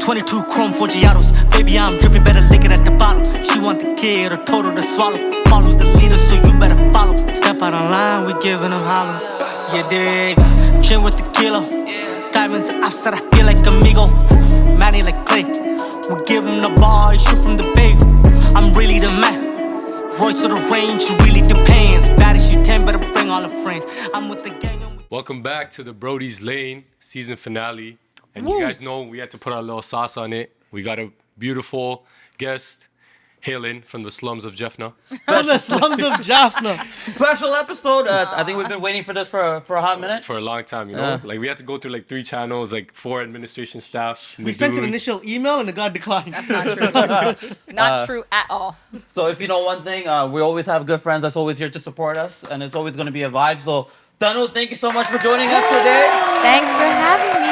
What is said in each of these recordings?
22 chrome for Giados. Baby, I'm dripping, better lick it at the bottle. She want the kid or told her to swallow. Follow the leader, so you better follow. Step out on line, we giving them hollers. Yeah, dig. Chin with the kilo. Diamonds outside, I feel like amigo. Manny like clay. We give him the ball, shoot from the bay. I'm really the man. Royce to the range, it really depends. Bad as you 10, better bring all the friends. I'm with the gang. Welcome back to the Brodies Lane season finale. And you guys know we had to put our little sauce on it. We got a beautiful guest hailing from the slums of Jaffna. From the slums of Jaffna. Special episode. I think we've been waiting for this for a hot minute. For a long time, you know? Like, we had to go through, like, 3 channels, like, 4 administration staff. We sent an initial email and it got declined. That's not true. Not true at all. So if you know one thing, we always have good friends that's always here to support us. And it's always going to be a vibe. So, Thanu, thank you so much for joining us today. Thanks for having me.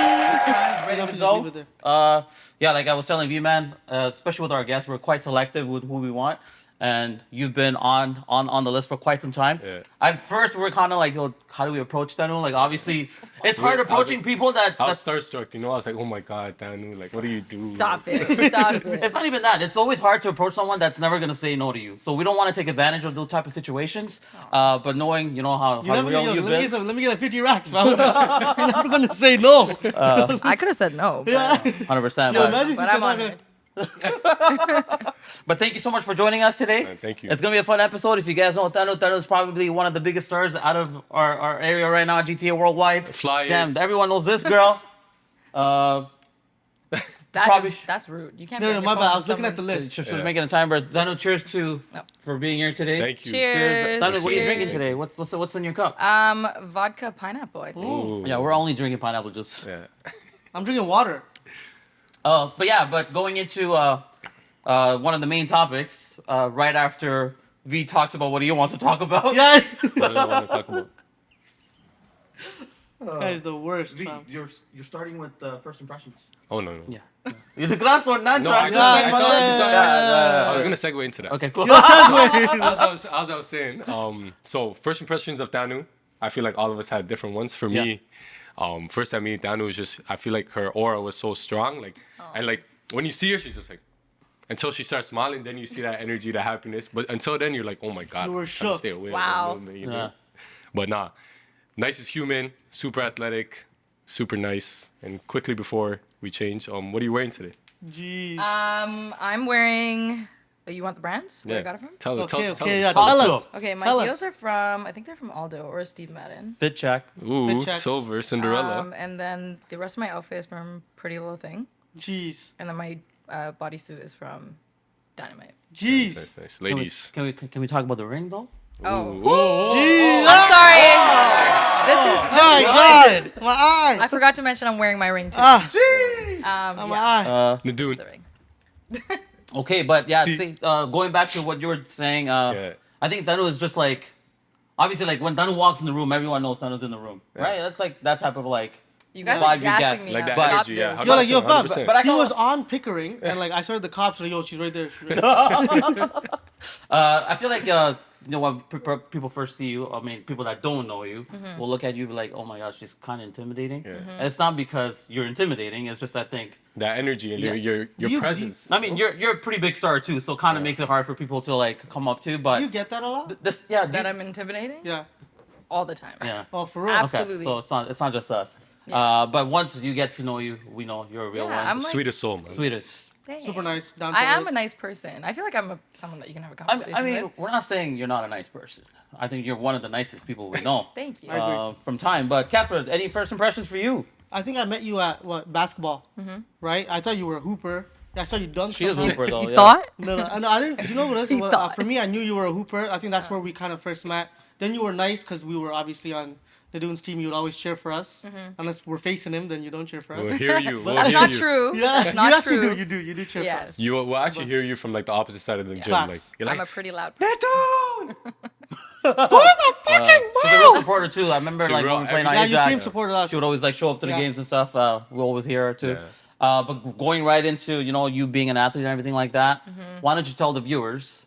Ready to go? Yeah, like I was telling you, man, especially with our guests, we're quite selective with who we want. And you've been on the list for quite some time. Yeah. At first, we were kind of like, yo, how do we approach Thanu? Like, obviously, it's hard approaching people that... I was starstruck, you know? I was like, oh my God, Thanu, like, what do you do? Stop it. Stop it. It's not even that. It's always hard to approach someone that's never going to say no to you. So we don't want to take advantage of those type of situations. But knowing, you know, how real you've been... Let me get like 50 racks, man. You're never going to say no. I could have said no. But, Yeah. 100%. No, imagine but she I'm said on that. it. But thank you so much for joining us today. Thank you. It's going to be a fun episode. If you guys know Thanu is probably one of the biggest stars out of our area right now, GTA Worldwide. Flyers. Damn, everyone knows this girl. That's rude. You can't. No, my bad. I was looking at the list. She's making a time, but Thanu, cheers for being here today. Thank you. Cheers. Thanu, what are you drinking Cheers. today? What's in your cup? Vodka pineapple, I think. Ooh. Yeah, we're only drinking pineapple juice. Yeah. I'm drinking water. But going into one of the main topics, right after V talks about what he wants to talk about. Yes. What do I want to talk about? This guy's the worst, V, fam. you're starting with first impressions. Oh, no. Yeah. The grants were not No, I trying. I was going to segue into that. Okay, cool. As I was saying, so first impressions of Thanu, I feel like all of us had different ones. For me, first I mean, Thanu was just, I feel like her aura was so strong. Like, and like, when you see her, she's just like, until she starts smiling, then you see that energy, that happiness. But until then, you're like, oh my God, You were I'm trying to shook. stay away. Wow. A little bit, you know? But nah, nice as human, super athletic, super nice. And quickly before we change, what are you wearing today? Jeez. I'm wearing. You want the brands? Where I got it from? Tell Okay, tell yeah, tell tell us. us. Okay, my Tell us. heels are from. I think they're from Aldo or Steve Madden. Fit check. Ooh, Good check. silver, Cinderella. And then the rest of my outfit is from Pretty Little Thing. Jeez. And then my bodysuit is from Dynamite. Jeez. Nice, nice. Ladies. Can we talk about the ring though? Oh. Jeez. I'm sorry. This is. My God. My eye. I forgot to mention I'm wearing my ring too. Jeez. Yeah, My eye. the Nidun. ring. Okay, but yeah, See- going back to what you were saying, Yeah. I think Thanu is just like, obviously, like when Thanu walks in the room, everyone knows Thanu's in the room, right? That's like that type of like. You guys vibe are you gassing get. me Like up. that Stop energy, yeah. this. Yo, like, yo, 100%, fam, 100%. But I he thought- was on Pickering, and like I saw the cops, like, yo, she's right there. She's right there. I feel like you know when people first see you, I mean, people that don't know you will look at you and be like, oh my gosh, she's kind of intimidating. And it's not because you're intimidating. It's just I think. That energy and Yeah. your You- presence. I mean, you're a pretty big star too, so kind of makes it hard for people to like come up to. But You get that a lot? this, That I'm intimidating Yeah. all the time. yeah. Oh, for real? Absolutely. Okay, so it's not just us. Yeah. But once you get to know you, we know you're a real Yeah, one. I'm like, Sweetest soul, man. Sweetest. dang. Super nice. Down to I am earth. a nice person. I feel like I'm someone that you can have a conversation I mean, with. we're not saying you're not a nice person. I think you're one of the nicest people we know. Thank you. I agree. From time. But Catherine, any first impressions for you? I think I met you at basketball, Mm-hmm. right? I thought you were a hooper. I saw you dunk. She is a sometimes. hooper though. You yeah. thought? No, I didn't. You know what it is? He thought. For me, I knew you were a hooper. I think that's where we kind of first met. Then you were nice because we were obviously on Nidun's team. You would always cheer for us. Unless we're facing him, then you don't cheer for us. We'll hear you. We'll That's hear not you. true. Yeah, That's not you actually true. do. You do cheer for Yes. us. You will actually hear you from like the opposite side of the gym. Like Facts. you're I'm like, a pretty loud person. She's a real supporter too. I remember She's like real- when we played every- Yeah, on you came Ajax, supported us. she would always like show up to the Yeah. games and stuff. We always hear her too. Yeah. But going right into you being an athlete and everything like that, why don't you tell the viewers,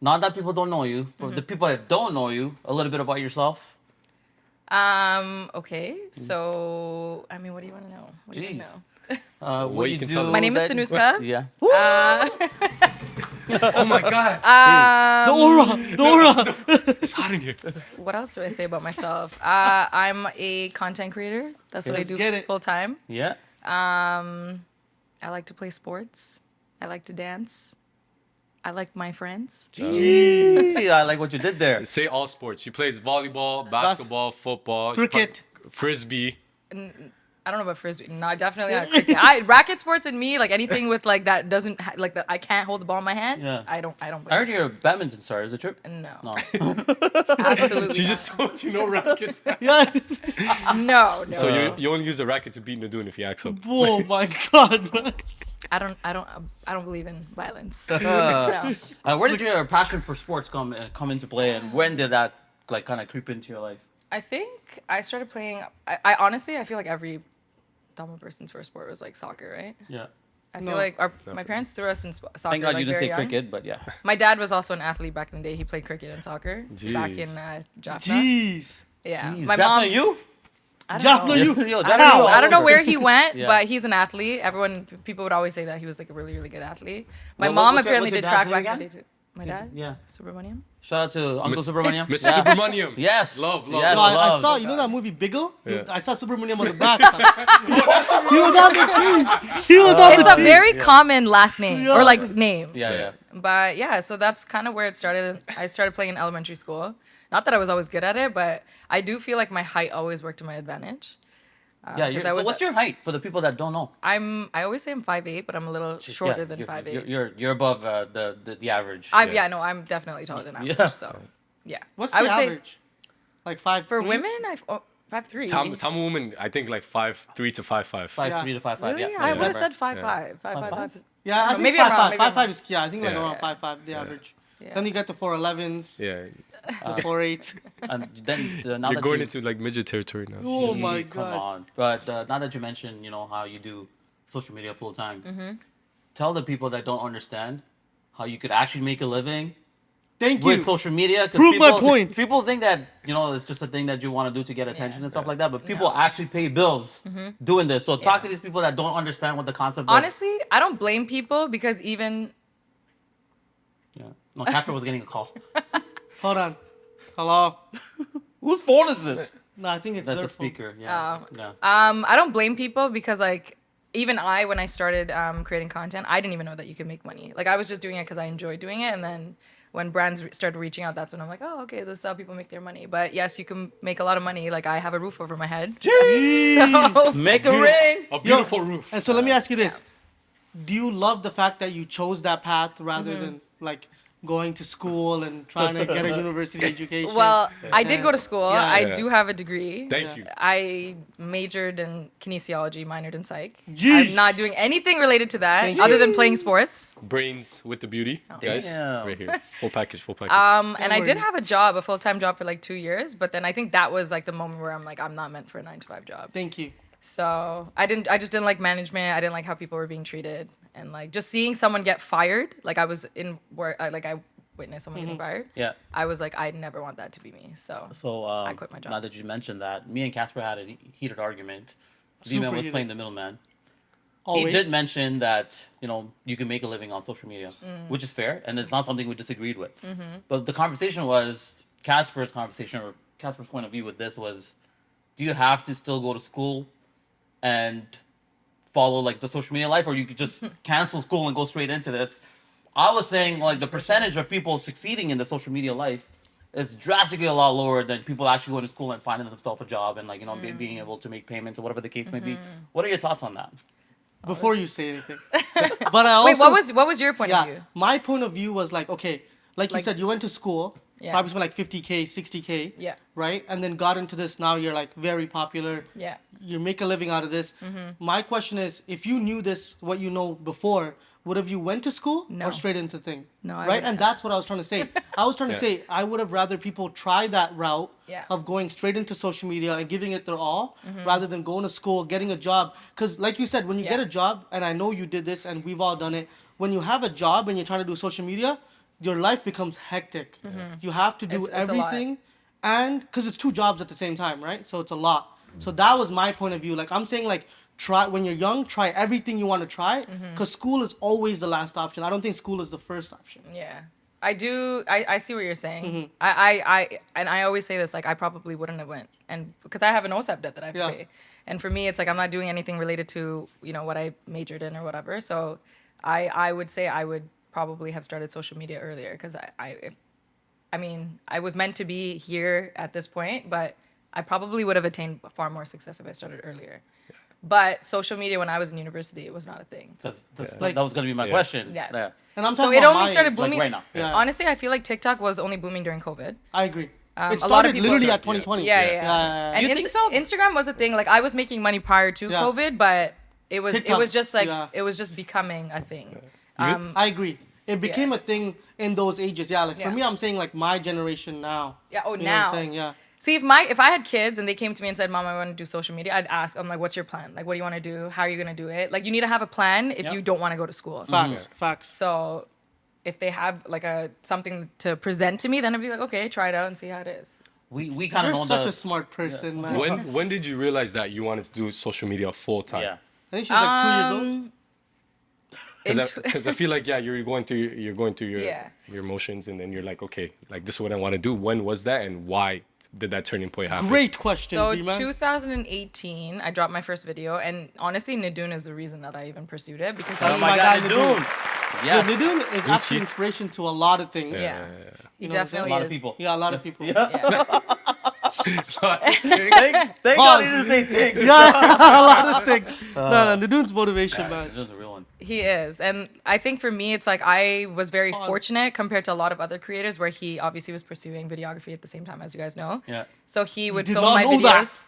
not that people don't know you, for the people that don't know you, a little bit about yourself? Okay. So, I mean, what do you want to know? What do you Jeez. want to know? What you you can do? tell us. My name is that- Thanuska. Yeah. Oh my God. The aura. It's hot in here. What else do I say about myself? I'm a content creator. That's what I Let's do get it. full time. Yeah. I like to play sports. I like to dance. I like my friends. Gee, I like what you did there. Say all sports. She plays volleyball, basketball, football, Cricket. frisbee. I don't know about frisbee. No, definitely not cricket. Racket sports and me, like anything with like that doesn't like that. I can't hold the ball in my hand. Yeah. I don't. I Play heard you're a badminton star. Is it true? No, No. absolutely. She not. just told you no rackets. Yeah. No. So you only use a racket to beat Nidun if he acts up. Oh my God, man. I don't believe in violence. No. Where did your passion for sports come into play, and when did that like kind of creep into your life? I think I started playing. I honestly, I feel like every Tamil person's first sport was like soccer, right? Yeah. I feel like my parents threw us in soccer. Thank God like you didn't very say young. cricket, but yeah. My dad was also an athlete back in the day. He played cricket and soccer back in Jeez. Jaffna. Jeez. Yeah, Jeez, my Jaffna, mom. you? I don't Jaffna, know. you. Yo, How? Jaffna, you all I don't know over. where he went, Yeah. but he's an athlete. People would always say that he was like a really, really good athlete. My What- mom what's your- apparently what's your did dad's track name back in again? the day too. My dad? Yeah. Subramaniam? Shout out to Uncle Subramaniam. Mr. Yeah. Subramaniam. Yes. Love. Yes, No, I love. saw, you know that movie Biggle? Yeah. I saw Subramaniam on the back. He was on the team. He was on It's the a team. very common last name Yeah. or like name. Yeah, yeah. But yeah, so that's kind of where it started. I started playing in elementary school. Not that I was always good at it, but I do feel like my height always worked to my advantage. Yeah, 'cause so I was- what's your height for the people that don't know? I always say I'm 5'8", but I'm a little shorter than 5'8". You're above the average. Yeah, I'm definitely taller than average. Yeah. So yeah, What's I the would say average? Like 5'3"? for women, 5'3". Tamil woman, I think like 5'3" to 5'5". 5'3" to 5'5". Really? Yeah, I would have yeah. said 5'5". 5'5". Yeah, I think maybe I'm wrong, 5'5". maybe I'm 5'5" is, yeah, I think like Yeah. around 5'5", the average. Yeah. Then you get the 4'11s, Yeah. the 4'8". And then now You're that going you, into like midget territory now. Oh my come God. on. But now that you mentioned, how you do social media full time, Mm-hmm. tell the people that don't understand how you could actually make a living Thank with you. social media. 'Cause Prove my people, point. People think that it's just a thing that you want to do to get attention and stuff like that. But people actually pay bills doing this. So talk to these people that don't understand what the concept. Honestly, I don't blame people because even No, Casper was getting a call. Hold on. Hello? Whose phone is this? No, I think it's That's their a phone. speaker. Yeah. Yeah. I don't blame people because like even when I started creating content, I didn't even know that you could make money. Like I was just doing it because I enjoyed doing it, and then when brands started reaching out, that's when I'm like, oh, okay, this is how people make their money. But yes, you can make a lot of money. Like I have a roof over my head. So Make a ring. A beautiful roof. And so let me ask you this. Do you love the fact that you chose that path rather Mm-hmm. than like going to school and trying to get a university education? well, I did go to school. Yeah. I Yeah. do have a degree. Thank you. I majored in kinesiology, minored in psych. Jeez. I'm not doing anything related to that Thank other than playing sports. Brains with the beauty, guys. Damn. Right here. Full package. And I did Skyward. have a full-time job for like 2 years, but then I think that was like the moment where I'm like, I'm not meant for a 9-to-5 job. Thank you. So I just didn't like management. I didn't like how people were being treated, and like just seeing someone get fired. Like I was in work, I witnessed someone getting fired. Yeah. I was like, I never want that to be me. So So I quit my job. now that you mentioned that, me and Casper had a heated argument. Super D-Man was heated. playing the middleman. Always. He did mention that you can make a living on social media, Mm. which is fair, and it's not something we disagreed with. Mm-hmm. But the conversation was Casper's conversation, or Casper's point of view with this was, do you have to still go to school and follow like the social media life, or you could just cancel school and go straight into this? I was saying like the percentage of people succeeding in the social media life is drastically a lot lower than people actually going to school and finding themselves a job and like being able to make payments or whatever the case may be. What are your thoughts on that? Before you say anything. But I also... Wait, what was your point of Yeah, view? my point of view was like, okay, like you Like- said, you went to school, Yeah. probably spent like 50K, 60K, Yeah. right? And then got into this, now you're like very popular. Yeah. You make a living out of this. My question is, if you knew this, what you know before, would have you went to school No. or straight into thing? No, I right? wouldn't And have. that's what I was trying to say. I was trying to say I would have rather people try that route Yeah. of going straight into social media and giving it their all rather than going to school, getting a job. Because like you said, when you get Yeah. a job, and I know you did this and we've all done it, when you have a job and you're trying to do social media, your life becomes hectic. You have to do It's a lot. everything, and because it's 2 jobs at the same time, right? So it's a lot. So that was my point of view. Like I'm saying, like when you're young, try everything you want to try, because school is always the last option. I don't think school is the first option. Yeah. I do. I see what you're saying. I always say this, like, I probably wouldn't have went, and because I have an OSAP debt that I have to pay, and for me, it's like I'm not doing anything related to what I majored in or whatever. So, I would say I would probably have started social media earlier, because I mean, I was meant to be here at this point, but I probably would have attained far more success if I started earlier. But social media when I was in university, it was not a thing. That was going to be my question. Yes. Yeah. And I'm So talking it about only started Like booming. right now. Yeah. Honestly, I feel like TikTok was only booming during COVID. I agree. A It lot of started people literally start- at 2020. Yeah. And You think so? Instagram was a thing. Like, I was making money prior to Yeah. COVID, but it was TikTok, just like yeah. it was just becoming a thing. I agree. It became a thing in those ages. Yeah, like for Yeah. me, I'm saying like my generation now. Yeah. Oh, You know now. what I'm saying? Yeah. See, if I had kids and they came to me and said, "Mom, I want to do social media," I'd ask, I'm like, "What's your plan? Like, what do you want to do? How are you gonna do it? Like, you need to have a plan if you don't want to go to school." Facts. So, if they have like something to present to me, then I'd be like, "Okay, try it out and see how it is." We kind of You're know such a smart person, man. When did you realize that you wanted to do social media full time? Yeah. I think she's like 2 years old. Because I feel like you're going through your Yeah. your emotions, and then you're like, okay, like this is what I want to do. When was that, and why did that turning point happen? Great question, So B-man. 2018, I dropped my first video, and honestly, Nidun is the reason that I even pursued it, because Oh he, my God, Nidun. Yeah, Yes. Nidun is actually inspiration to a lot of things. yeah, he You know what I'm saying? definitely A lot is. of people. Yeah, a lot of people. Yeah. Thank God he didn't say chick. Yeah, a lot of things. No, Nidun's motivation, man. Nidun's a real one. He is. And I think for me, it's like I was very fortunate compared to a lot of other creators where he obviously was pursuing videography at the same time, as you guys know. Yeah. So he would did film not my know videos.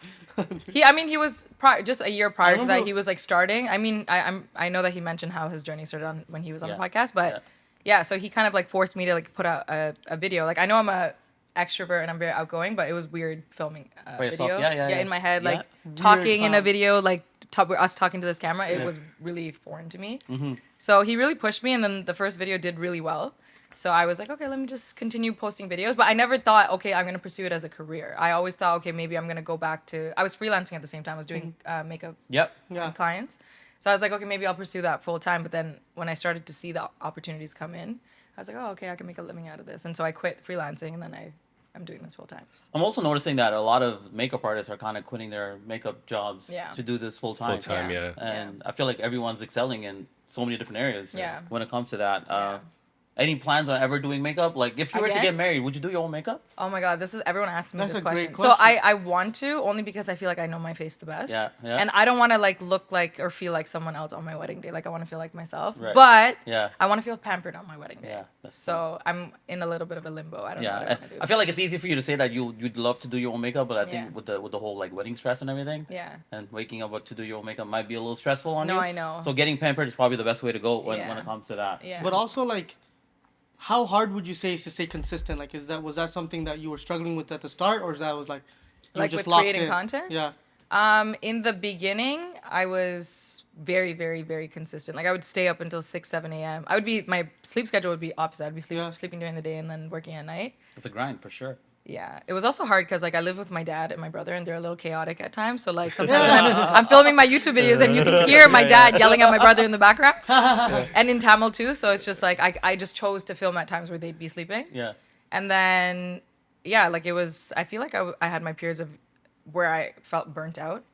He was just a year prior to that. remember- He was like starting. I mean, I know that he mentioned how his journey started when he was on the Yeah. podcast, but yeah, so he kind of like forced me to like put out a video. Like, I know I'm a extrovert and I'm very outgoing, but it was weird filming a By yourself? video. Yeah, in my head, Yeah. like talking in a time. video, like us talking to this camera. It was really foreign to me. So he really pushed me, and then the first video did really well. So I was like, okay, let me just continue posting videos. But I never thought, okay, I'm gonna pursue it as a career. I always thought, okay, maybe I'm gonna go back to. I was freelancing at the same time. I was doing makeup Yep. Yeah. and clients. So I was like, okay, maybe I'll pursue that full time. But then when I started to see the opportunities come in, I was like, oh, okay, I can make a living out of this. And so I quit freelancing, and then I'm doing this full time. I'm also noticing that a lot of makeup artists are kind of quitting their makeup jobs Yeah. to do this full time. Full time, yeah. And I feel like everyone's excelling in so many different areas Yeah. when it comes to that. Any plans on ever doing makeup? Like, if you were to Again? get married, would you do your own makeup? Oh my God, everyone asks me That's this a great question. question. So I want to, only because I feel like I know my face the best. Yeah, yeah. And I don't want to like look like or feel like someone else on my wedding day. Like, I want to feel like myself. Right. But Yeah. I want to feel pampered on my wedding day. Yeah, that's So I'm in a little bit of a limbo. I don't know what I Yeah, want to do. I feel like it's easy for you to say that you'd love to do your own makeup, but I think Yeah. with the whole like wedding stress and everything, Yeah. and waking up to do your own makeup might be a little stressful on you. No, I know. So getting pampered is probably the best way to go when Yeah. it comes to that. Yeah. But also, like, how hard would you say is to stay consistent? Like, was that something that you were struggling with at the start, or is that was like you were Like just with locked creating in? content? Yeah. In the beginning, I was very, very, very consistent. Like, I would stay up until 6, 7 a.m. My sleep schedule would be opposite. I'd be sleeping during the day and then working at night. It's a grind for sure. Yeah, it was also hard because like I live with my dad and my brother, and they're a little chaotic at times. So like sometimes when I'm filming my YouTube videos, and you can hear my dad yelling at my brother in the background, and in Tamil too. So it's just like I just chose to film at times where they'd be sleeping. Yeah. And then yeah, like it was. I feel like I had my periods of where I felt burnt out,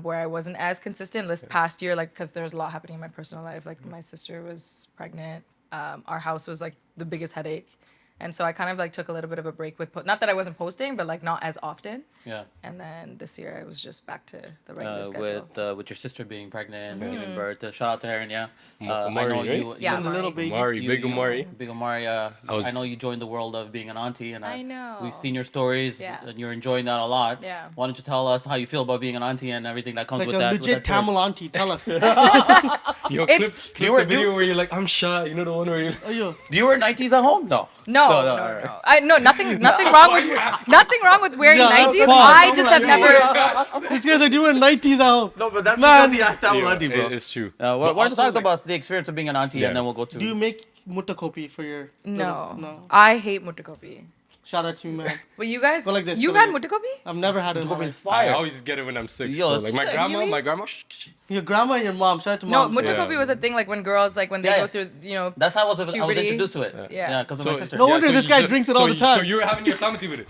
where I wasn't as consistent. This past year, like because there was a lot happening in my personal life. Like my sister was pregnant. Our house was like the biggest headache. And so I kind of like took a little bit of a break with, not that I wasn't posting, but like not as often. Yeah. And then this year I was just back to the regular schedule. With your sister being pregnant and giving birth. Shout out to her, and I Amari, know right? you. Yeah, And the little baby. Mari, big Amari. Big Amari. I know you joined the world of being an auntie, and I know. we've seen your stories, Yeah. and you're enjoying that a lot. Yeah. Why don't you tell us how you feel about being an auntie and everything that comes Like with a that? legit with that choice? Tamil auntie. Tell us. Yo, It's- clip the video where you're like, I'm shy. You know the one where you. Oh, yo. Do you wear 90s at home? No. No, No, no, no, no. alright. Nothing wrong with nothing wrong with wearing Yeah, 90s. come on, I come just on, have you never. These guys are doing 90s at home. No, but that's Man. because he asked Tamil Yeah, auntie, bro. it's true. We're But going to also, talk like- about the experience of being an auntie, Yeah. and then we'll go to. Do you make mutakopi for your... No, No. I hate mutakopi. Shout out to you, man. But you guys, Go like this, you've go like had this. mutakopi? I've never had it. in my Mutakopi life. is fire. I always get it when I'm sick. Yo, Still. Like sick. You my mean? grandma. Your grandma and your mom. Shout out to No, mom. mutakopi was a thing like when girls like when they Yeah. go through That's how I was Puberty. introduced to it. Yeah. Because of So- my sister. No wonder this guy drinks it all the time. So you were having your samati with it.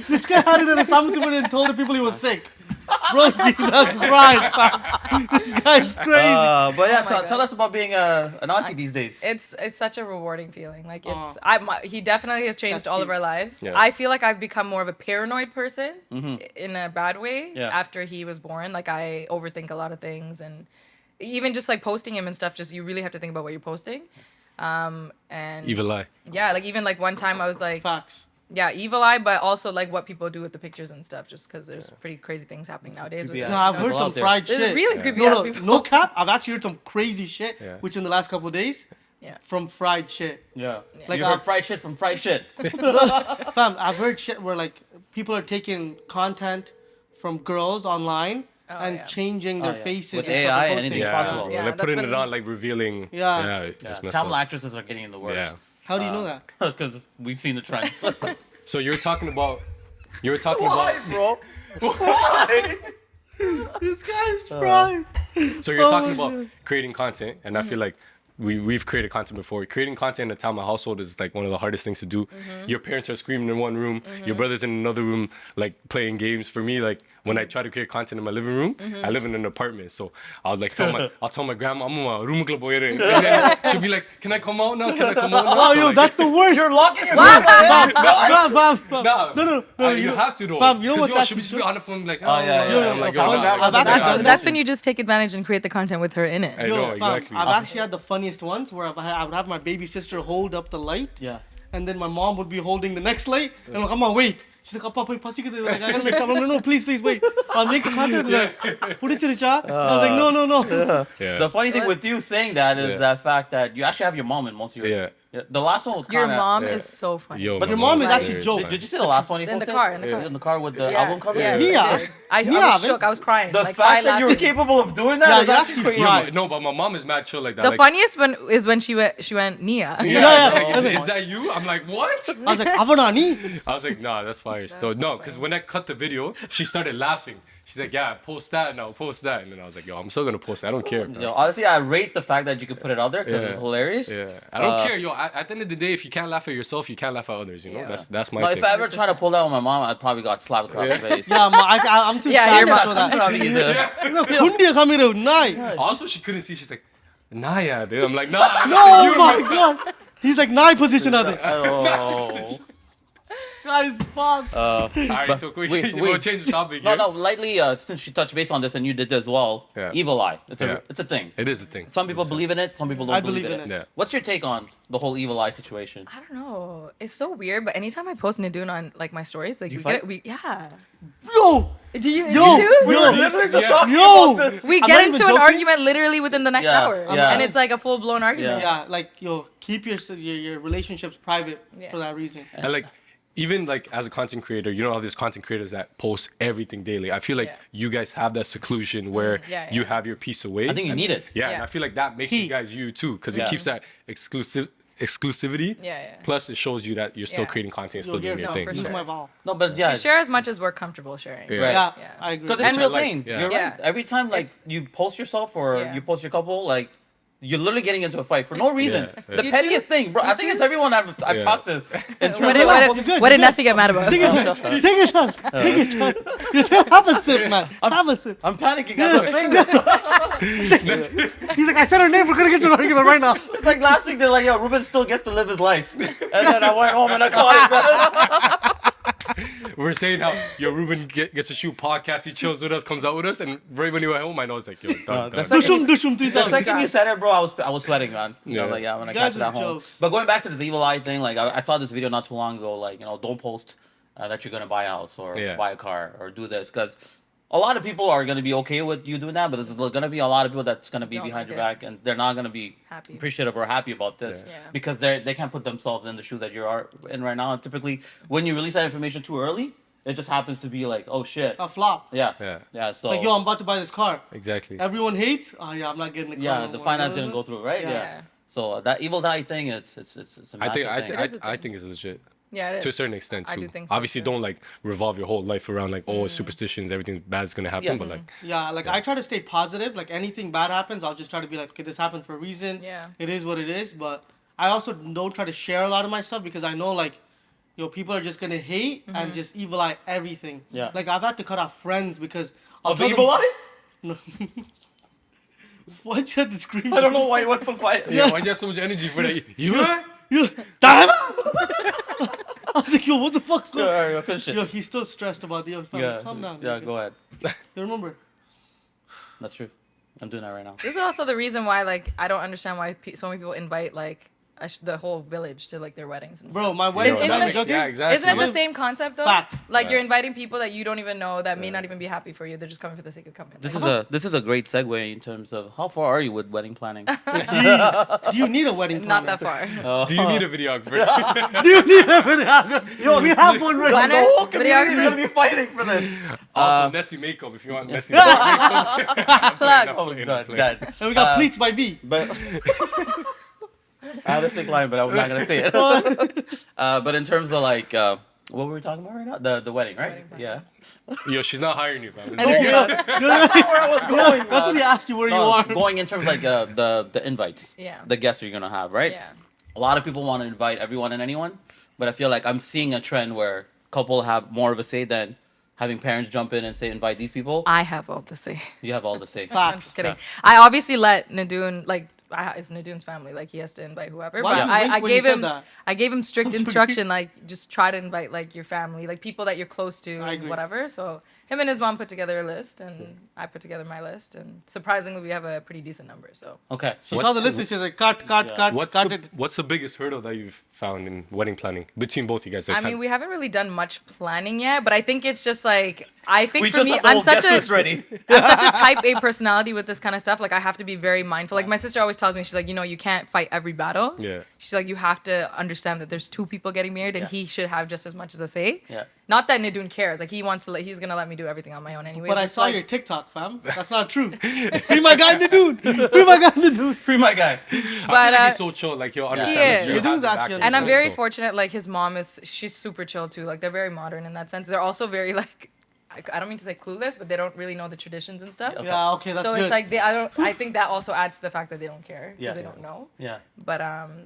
This guy had it in a summit and told the people he was sick. Broski, that's right, fam. This guy's crazy. But yeah, Oh my tell God. us about being an auntie these days. it's such a rewarding feeling. Like it's Aw. he definitely has changed That's all of cute. our lives. Yeah. I feel like I've become more of a paranoid person in a bad way Yeah. after he was born. Like I overthink a lot of things, and even just like posting him and stuff. Just you really have to think about what you're posting. And Evil eye. yeah, like even like one time I was like, Facts. yeah, evil eye, but also like what people do with the pictures and stuff. Just because there's pretty crazy things happening nowadays. With Creepy that, No, I've you know? heard Go some out there. fried There's shit. really creepy No, ass people. no cap. I've actually heard some crazy shit, Yeah. which in the last couple of days, Yeah. from fried shit. Yeah. Like, you heard fried shit from fried shit. Fam, I've heard shit where like people are taking content from girls online and yeah. changing their yeah. faces With and stuff AI and and posting. anything Yeah, possible. bro. Yeah, Like that's putting it been- on, like revealing. Yeah. Yeah, it's messed Tamil up. actresses are getting the worst. Yeah. How do you know that? Because we've seen the trends. So you were talking about. You were talking about. bro? This guy's fried. So you're Oh talking my about creating content, and I feel like we've created content before. Creating content in the Tama household is like one of the hardest things to do. Your parents are screaming in one room, your brother's in another room, like playing games. For me, like when I try to create content in my living room, I live in an apartment, so I'll like I'll tell my grandma, I'm a room club boy. And then she'll be like, "Can I come out now? Can I come out now?" Oh, So, yo, like, that's the worst. You're locking your Fam. No, you have to though. Fam, you know 'Cause, what's yo, actually she'll be on the phone like, Oh, yeah, yeah. I'm like, Yo, yo, yo, nah, I've actually done That's when you just take advantage and create the content with her in it. I know, exactly. I've actually had the funniest ones where I would have my baby sister hold up the light, Yeah. and then my mom would be holding the next light, and I'm like, come on, wait. She's like, Appa, like, I gotta make some. I'm like, no, please, wait. I'll make the content. Like, put it to the chat. I was like, no. Yeah. The funny thing with you saying that is Yeah. that fact that you actually have your mom in most of your. Yeah. The last one was Your kinda, mom yeah. is so funny. Yo, But my your mom is mom's actually hilarious, joke. man. Did you see the last one he In the posted? car, in the car. In the car with the Yeah, album cover. yeah, Nia. I did. I Nia, was man. shook. I was crying. The like, fact that you're laughing. capable of doing that Yeah, is you're actually actually crazy. fried. No, but my mom is mad chill like that. The like, funniest one is when she went Nia. Yeah. Like, is that you? I'm like, what? I was like, Avanani. I was like, nah, that's fire. Still, so no, because when I cut the video, she started laughing. She's like, yeah, post that now, post that. And then I was like, yo, I'm still gonna post it. I don't care. Bro. Yo, honestly, I rate the fact that you could put it out there because Yeah. it's hilarious. Yeah, I don't care, yo. At the end of the day, if you can't laugh at yourself, you can't laugh at others. You know, Yeah. that's my No, thing. if I ever try to pull that with my mom, I'd probably got slapped across the face. Yeah, I'm too Yeah, shy your to mom- show that. Probably either. No, Kundiya Kamiru, nai. Also, she couldn't see. She's like, nah, yeah, dude. I'm like, nah. I'm No, like, oh you, my god. He's like, nai position of it. Oh. Guys, fuck. All right, so we wait. we'll change the topic. No, here. no, lightly, since she touched base on this and you did as well, Yeah. evil eye. It's Yeah. a thing. It is a thing. Some people believe in it, some people don't I believe, believe in in it. it. Yeah. What's your take on the whole evil eye situation? I don't know. It's so weird, but anytime I post Nidun on like my stories, like You we fight? get it. Yeah. Yo, Do you? yo, you do? yo, literally just Yeah. talking yo. about this. We I'm get not into even an joking. argument literally within the next Yeah, hour, yeah. and it's like a full blown argument. Yeah, like, yo, keep your relationships private Yeah. for that reason. And like, even like as a content creator, you know how there's content creators that post everything daily. I feel like Yeah. you guys have that seclusion where yeah, you yeah. have your piece away. I think you need it. Yeah, and Yeah. I feel like that makes Key. you guys you too, because Yeah. it keeps that exclusivity. Yeah. Plus, it shows you that you're still Yeah. creating content, and Yo, still doing here, your no, thing. for use sure. my vowel. No, but yeah. We share as much as we're comfortable sharing. Yeah. Right. Yeah, Yeah. I agree. Because it's And your like- lane. yeah. You're Yeah. right. Every time like It's- you post yourself or Yeah. you post your couple, like you're literally getting into a fight for no reason. Yeah. The You pettiest too? thing, bro. I think it's everyone I've Yeah. talked to. In terms What of, did, you're good, what did you're Nessie get mad about? Take a shot. Take a shot. Have a sip, man. Have a sip. I'm panicking as I'm saying this. He's like, I said her name. We're gonna get to an argument right now. It's like last week they're like, yo, Ruben still gets to live his life. And then I went home and I caught it. We're saying how yo Ruben gets to shoot podcast, he chills with us, comes out with us, and right when he went home, I know it's like yo, done. that's Dushum, dushum, The 3000. second you said it, bro, I was sweating, man. Yeah. Like, yeah, when I You catch guys it are at home. jokes. But going back to this evil eye thing, like I saw this video not too long ago, like, you know, don't post that you're gonna buy a house or Yeah. buy a car or do this, because a lot of people are gonna be okay with you doing that, but there's gonna be a lot of people that's gonna be Don't behind like your it. back and they're not gonna be Happy. appreciative or happy about this Yeah. Yeah. because they can't put themselves in the shoe that you are in right now. And typically, when you release that information too early, it just happens to be like, oh shit, A flop. yeah, Yeah. So Like, yo, I'm about to buy this car. Exactly. Everyone hates. Oh yeah, I'm not getting the car. yeah, no the more. finance didn't go through, right? Yeah. Yeah. So that evil eye thing, it's a I massive think thing. It is a I thing. think it's legit. Yeah, it is. To a certain extent I too. do think so, Obviously, too. don't like revolve your whole life around like superstitions, everything bad is gonna happen. Yeah. But like, Yeah, like I try to stay positive. Like anything bad happens, I'll just try to be like, okay, this happened for a reason. Yeah. It is what it is. But I also don't try to share a lot of my stuff because I know like, people are just gonna hate and just evil eye everything. Yeah. Like I've had to cut off friends because I'll Of tell evil them, eyes? Why'd you have to scream? I don't know why you went so quiet. yeah, why do you have so much energy for that? You Damn! I was like, yo, what the fuck's going on? All right, finish Yo, it. he's still stressed about the other family. Calm down. Yeah, nigga. go ahead. You remember? That's true. I'm doing that right now. This is also the reason why, like, I don't understand why so many people invite, like, the whole village to, like, their weddings and stuff. Bro, my wedding. Isn't I'm it- joking. yeah, exactly. Isn't it the same concept, though? Facts. Like, you're inviting people that you don't even know that may not even be happy for you. They're just coming for the sake of coming. This is a great segue in terms of how far are you with wedding planning? Jeez. Do you need a wedding planner? Not that far. do you need a videographer? Do you need a wedding planner? Yo, we have one right Planner? now. The whole community is Videographer? gonna be fighting for this. Also, Nessie makeup if you want Nessie makeup. Plug. Oh my god, God. And we got pleats by V. But I had a sick line, but I'm not gonna say it. But in terms of like, what were we talking about right now? The wedding, right? Wedding planning. Yeah. Yo, she's not hiring you, fam. And if That's where I was going. that's what he asked you where you No, are. going in terms of like the invites. Yeah. The guests you're gonna have, right? Yeah. A lot of people want to invite everyone and anyone, but I feel like I'm seeing a trend where couple have more of a say than having parents jump in and say invite these people. I have all to say. You have all the say. I'm Facts. just kidding. Yeah. I obviously let Nidun, like, it's Nidun's family. Like, he has to invite whoever. Why'd But you I wink when you gave said him, that? I gave him strict instruction, like, just try to invite, like, your family, like, people that you're close to, I agree. whatever. So him and his mom put together a list, and I put together my list, and surprisingly, we have a pretty decent number. So Okay. She saw the list and she's like, cut it. What's the biggest hurdle that you've found in wedding planning between both you guys? I mean, we haven't really done much planning yet, but I think it's just like We for just me, have the I'm whole such guest list a ready. I'm such a type A personality with this kind of stuff. Like, I have to be very mindful. Like, my sister always tells me, she's like, you can't fight every battle. Yeah. She's like, you have to understand that there's two people getting married, and Yeah. he should have just as much as a say. Yeah. Not that Nidun cares. Like, he's gonna let me do everything on my own anyway. But I saw your TikTok, fam. That's not true. Free my guy Nidun. Free my guy Nidun. Free my guy. But he's so chill, like you'll understand. is. that you He have is the actually background. and I'm understand. very So- fortunate. Like, his mom she's super chill too. Like, they're very modern in that sense. They're also very like, I don't mean to say clueless, but they don't really know the traditions and stuff. Yeah, okay, that's So good. it's like I think that also adds to the fact that they don't care because Yeah. they don't know. Yeah. But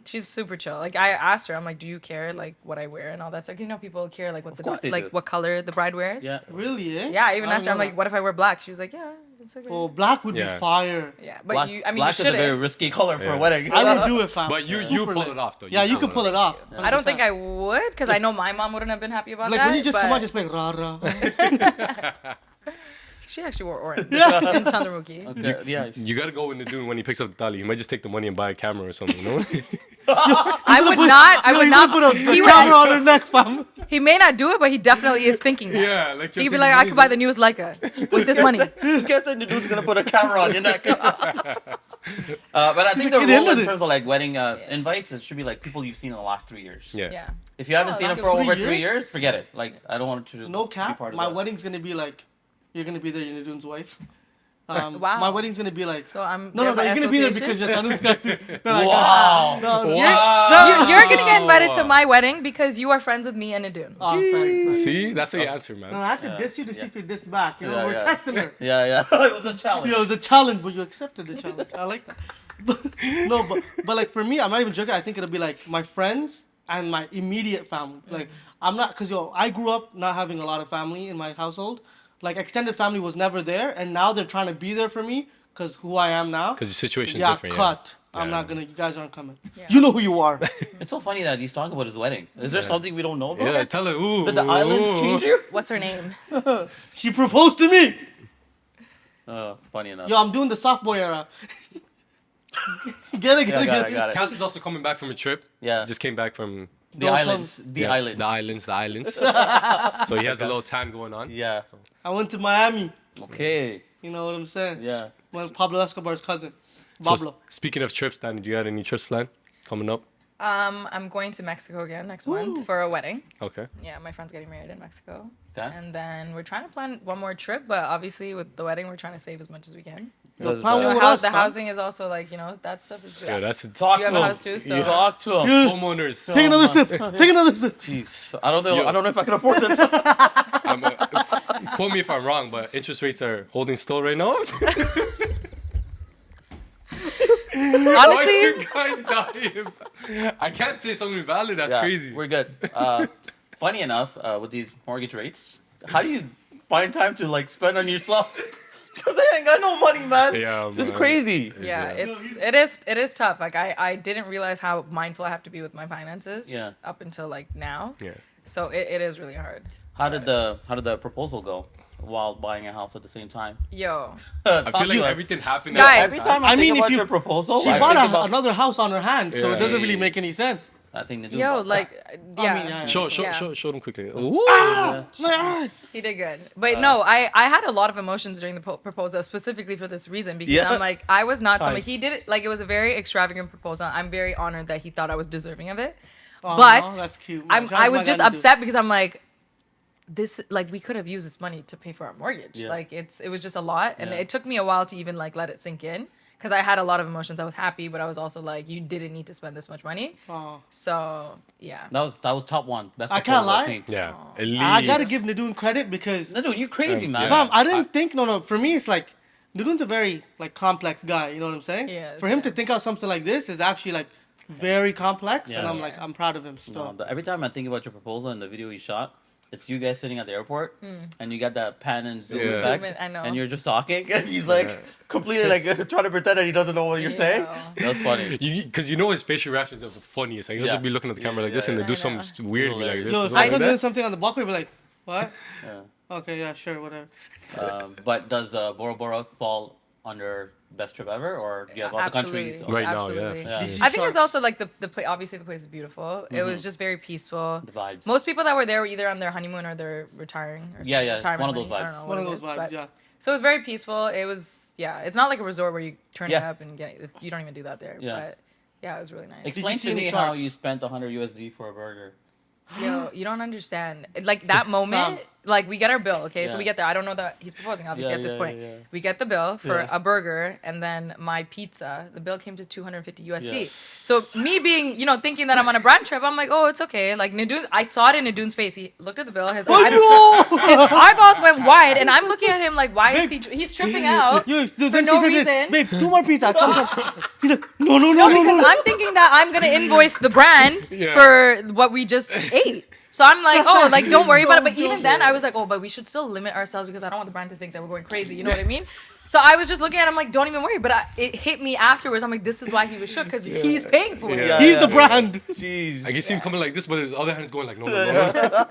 she's super chill. Like, I asked her, I'm like, do you care like what I wear and all that stuff? People care like what course they do. what color the bride wears. Yeah. Really, eh? Yeah, I even I asked her, I'm don't like, know what if I wear black? She was like, yeah, it's okay. Well, black would Yeah. be fire. Yeah, but Black, you black is a very shouldn't. risky color for a Yeah. wedding. I would do it, fam. But you Super pull lit. it off though. Yeah, you could pull it off. I don't think I would because I know my mom wouldn't have been happy about Like that. when you just come but out, just like rah rah. she actually wore orange in Chandramukhi. Okay, yeah. You gotta go with Nidun when he picks up the tali. He might just take the money and buy a camera or something, you know? I would not. Put a He camera would, on her neck, fam. he may not do it, but he definitely is thinking that. yeah, like He'd be like, I could buy the newest Leica with this money. This guy said the dude's gonna put a camera on your neck. But I think the like, at the end rule of in it- terms of like wedding invites, it should be like people you've seen in the last 3 years. Yeah. Yeah. If you haven't Oh, seen them that's for 3 over 3 years? years, forget it. Like I don't want you to No be cap. part of My that. wedding's gonna be like, you're gonna be there, you're Nidun's wife. Wow. My wedding's gonna be like. So I'm No, there by you're gonna be there because association? you're Thanuska too. No, like, Wow. no, no. You're gonna get invited to my wedding because you are friends with me and Nidun. Oh, thanks. See? That's what you answer, man. No, I had to diss you to see if you diss back. You know, Yeah, we're yeah. testing her. Yeah, yeah. It was a challenge. It was a challenge, but you accepted the challenge. I like that. No, but like for me, I'm not even joking. I think it'll be like my friends and my immediate family. Like I'm not, cause I grew up not having a lot of family in my household. Like extended family was never there, and now they're trying to be there for me, cause who I am now. Because your situation's Yeah, different. cut. Yeah. I'm not gonna. You guys aren't coming. Yeah. You know who you are. It's so funny that he's talking about his wedding. Is there something we don't know about? Yeah, tell her. Ooh. Did the islands change you? What's her name? She proposed to me. Funny enough. Yo, I'm doing the soft boy era. Get it, Yeah, I got it, I got it. Cass is also coming back from a trip. Yeah. Just came back from The Don't islands. come- The yeah, islands. The islands. So he has a little tan going on. Yeah. I went to Miami. Okay. You know what I'm saying? Yeah. Well, Pablo Escobar's cousin. So Pablo. speaking of trips, Dan, do you have any trips planned coming up? I'm going to Mexico again next month for a wedding. Okay. Yeah, my friend's getting married in Mexico. Okay. And then we're trying to plan one more trip, but obviously with the wedding, we're trying to save as much as we can. Because, plan You know, with how us, the man. housing is also like, that stuff is. Yeah, that's talk You to have a him. house too, so- Talk to him. homeowners. Take another sip. Take another sip. Jeez, I don't know. Yo. I don't know if I can afford this. Quote me if I'm wrong, but interest rates are holding still right now. Why Honestly, you guys dying? I can't say something valid. That's Yeah, crazy. We're good. Funny enough, with these mortgage rates, how do you find time to like spend on yourself? Because I ain't got no money, man. Yeah, This is man. crazy. yeah, it is tough. Like I didn't realize how mindful I have to be with my finances. Yeah. Up until like now. Yeah. So it is really hard. How did the proposal go while buying a house at the same time? Yo, I feel like everything happened. Guys, Every time I, I think mean, if about you- your proposal, She I bought think about, another house on her hand, so Yeah. it doesn't really make any sense. I think they do. yo, about like I yeah. mean, yeah. Show them quickly. Ooh. My eyes. He did good. But no, I had a lot of emotions during the proposal, specifically for this reason, because Yeah. I'm like, I was not somebody, Times. he did it, like, it was a very extravagant proposal. I'm very honored that he thought I was deserving of it. Aw, But that's cute. I was My just God, upset because I'm like, this, like, we could have used this money to pay for our mortgage. Yeah. Like, it was just a lot. And Yeah. it took me a while to even, like, let it sink in. Because I had a lot of emotions. I was happy, but I was also like, you didn't need to spend this much money. Aw. So, yeah. that was top one. Best I can't proposal I've lie. seen. Yeah. At least. I gotta give Nidun credit because No, dude, you're crazy, man. fam, I didn't think no. For me, it's like Nidun's a very like complex guy. You know what I'm saying? Yes, For him yeah. to think out something like this is actually like very complex, and Yeah. I'm like I'm proud of him still. Every time I think about your proposal and the video you shot, it's you guys sitting at the airport, and you got that pan and zoom Yeah. effect, Zoom in, I know. and you're just talking, and he's like completely like trying to pretend that he doesn't know what you're saying. Yeah. That's funny. Because you know his facial reactions are the funniest. Like he'll Yeah. just be looking at the camera like Yeah, this and yeah, then do yeah. I something weird, be like this. Yo, if do I like could do that. something on the balcony, I'd be like, what? Yeah. Okay, yeah, sure, whatever. But does Bora Bora fall under best trip ever, or do you have other Absolutely. countries? Right now, yeah. Absolutely. Yeah. Did you see I think it's sharks? also like the place. Obviously, the place is beautiful. It was just very peaceful. The vibes. Most people that were there were either on their honeymoon or they're retiring. Or Yeah, something. yeah, Retirement one of those money. I vibes. don't know One what of it those is, vibes, but- yeah. So it was very peaceful. It was It's not like a resort where you turn Yeah. up and you don't even do that there. Yeah. But yeah, it was really nice. Explain see to any me how sharks? you spent $100 USD for a burger. Yo, you don't understand. Like that moment, like we get our bill, okay? So Yeah. we get there. I don't know that he's proposing, obviously, Yeah, at this yeah, point. yeah. We get the bill for Yeah. a burger and then my pizza. The bill came to 250 USD. Yeah. So me being, thinking that I'm on a brand trip, I'm like, oh, it's okay. Like Nidun, I saw it in Nidun's face. He looked at the bill. His eyeballs went wide, and I'm looking at him like, why is he's tripping out? Yo, For then no she said reason. this, babe, 2 more pizza. Come. He's like, no, no, no, No, no, because no. I'm thinking that I'm gonna invoice the brand Yeah. for what we just ate. So I'm like, oh, like don't worry about it. But even then, I was like, oh, but we should still limit ourselves because I don't want the brand to think that we're going crazy. You know what I mean? So I was just looking at him like, don't even worry. But it hit me afterwards. I'm like, this is why he was shook because he's paying for it. Yeah. He's the brand. Jeez. I can see him coming like this, but his other hand's going like, no, no, no.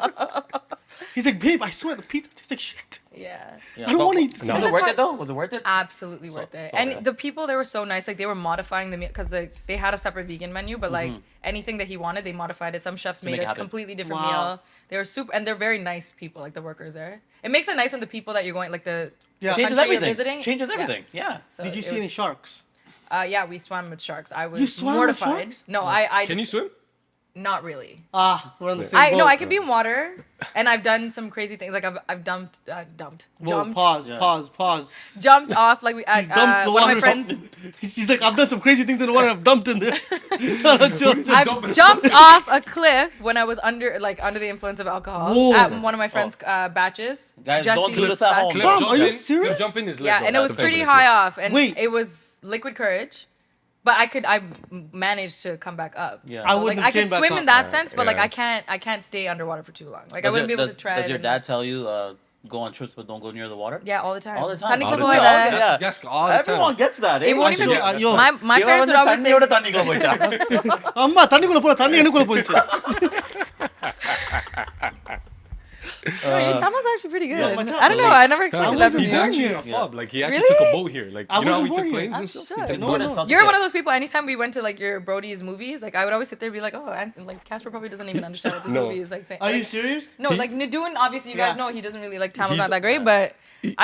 He's like, babe, I swear the pizza tastes like shit. Yeah. I don't want to eat this. No. Was it worth it though? Was it worth it? Absolutely worth it. so And good. the people, they were so nice. Like they were modifying the meal because they had a separate vegan menu, but like anything that he wanted, they modified it. Some chefs made make it a happen. completely different Wow. meal. They were super, and they're very nice people, like the workers there. It makes it nice when the people that you're going, like the Yeah. Changes country you're everything. visiting. Changes Yeah. everything. Yeah. So Did you it see was- any sharks? Yeah, we swam with sharks. I was You swam with mortified. sharks? No, I Can you just swim? not really. We're on the same I boat. no, I could be in water, and I've done some crazy things. Like I've Whoa, pause, Yeah. pause. jumped off. Like She's dumped the one of my water. friends. She's like, I've done some crazy things in the water. I've dumped in there. I've jumped off a cliff when I was under the influence of alcohol Whoa. at one of my friends' Baches. Guys, don't do this at home. Cliff Fam, jump are you in. serious? Cliff jump in is lit, Yeah, bro. and it was That's the pretty thing, high it's off, and Wait. it was liquid courage. But I managed to come back up. Yeah. I So, wouldn't like have I can came back swim up. in that sense, but like yeah. I can't stay underwater for too long. Like I wouldn't be able to tread. Does your and- dad tell you go on trips but don't go near the water? Yeah, all the time. All the time. Thanuska All the boy time. that- Yeah. That's all the time. Everyone gets that. It won't even. Yeah, yo, My parents would always say. அம்மா தண்ணிக்குள்ள போற தண்ணி எனக்குள்ள போயிடுச்சு. No, your Tamil's actually pretty good. my I don't know. I never I expected that from wasn't He's you. born actually here. a fob. Like he actually Really? took a boat here. Like I you know how we wasn't took born planes here. and I'm stuff. sure. We took No, boats. no. You're one of those people. Anytime we went to like your Brodies movies, like I would always sit there and be like, oh, and like Casper probably doesn't even understand what this No. movie is like. Saying. Are you Like, serious? no, like Nidun, obviously you guys Yeah. know he doesn't really like Tamil He's- not that great, but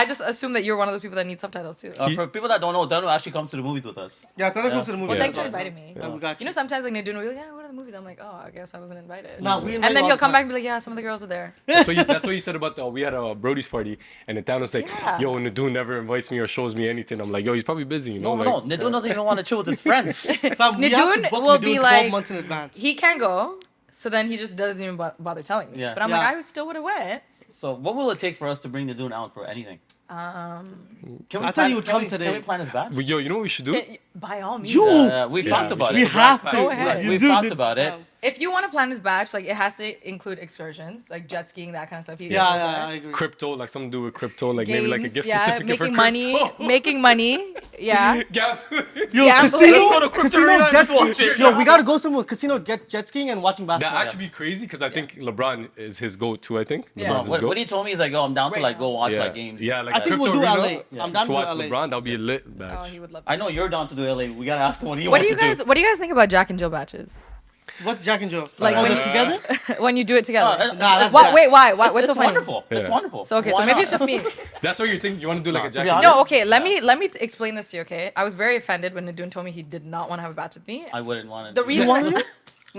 I just assume that you're one of those people that need subtitles too. For people that don't know, Danu actually comes to the movies with us. Yeah, Tana comes to the movie. Well, thanks for Yeah. inviting me. Yeah, we got You know, sometimes like Nidun will be like, yeah, what are the movies? I'm like, oh, I guess I wasn't invited. Nah, we And then he'll come back and be like, yeah, some of the girls are there. Yeah. So your that's what you said about we had a Brodies party, and then Thanuska was like, Yeah. yo, Nidun never invites me or shows me anything. I'm like, yo, he's probably busy. You know? No, like, Nidun doesn't even want to chill with his friends. Fam, we have to Nidun book will Nidun be 12 like- months in advance. He can go, so then he just doesn't even bother telling me. Yeah. But I'm Yeah. like, I still would have went. So what will it take for us to bring Nidun out for anything? Can I thought he would come Can today. we plan his batch? yo, you know what we should do? By all means. You- We've Yeah, talked about we it. have to. Go ahead. We've Dude, talked it- about it. If you want to plan his batch, like it has to include excursions, like jet skiing, that kind of stuff. He Yeah, does yeah, that. I agree. Crypto, like something to do with crypto, like maybe like a Games, gift yeah, certificate making for money, crypto. making money. Yeah. Gav. Yo, Yeah, I'm casino, going to Crypto casino Arena jet and watch skiing. it. Yo, we gotta go somewhere with casino, get jet skiing and watching That basketball. actually be crazy because I think LeBron is his goat too. I think Yeah. LeBron's his What, goat. what he told me is like, oh, I'm down to Right like go now. watch yeah. like games. Yeah, like I think we'll Crypto do Arena, LA. I'm down to to watch LA. LeBron. That'll be a lit Oh, match. he would love. I know you're down to do LA. We gotta ask him what he What wants do you to guys? What do you guys think about Jack and Jill batches? What's Jack and Joe? Like all when them you- together? When you do it together. Nah, that's What? bad. Wait, why? What's It's so funny? wonderful. It's Yeah. wonderful. So okay, Why so maybe not? it's just me. That's what you think. You want to do like a to Jack be and honest- No, okay. Let me explain this to you. Okay, I was very offended when Nidun told me he did not want to have a batch with me. I wouldn't want to. The reason- You want to?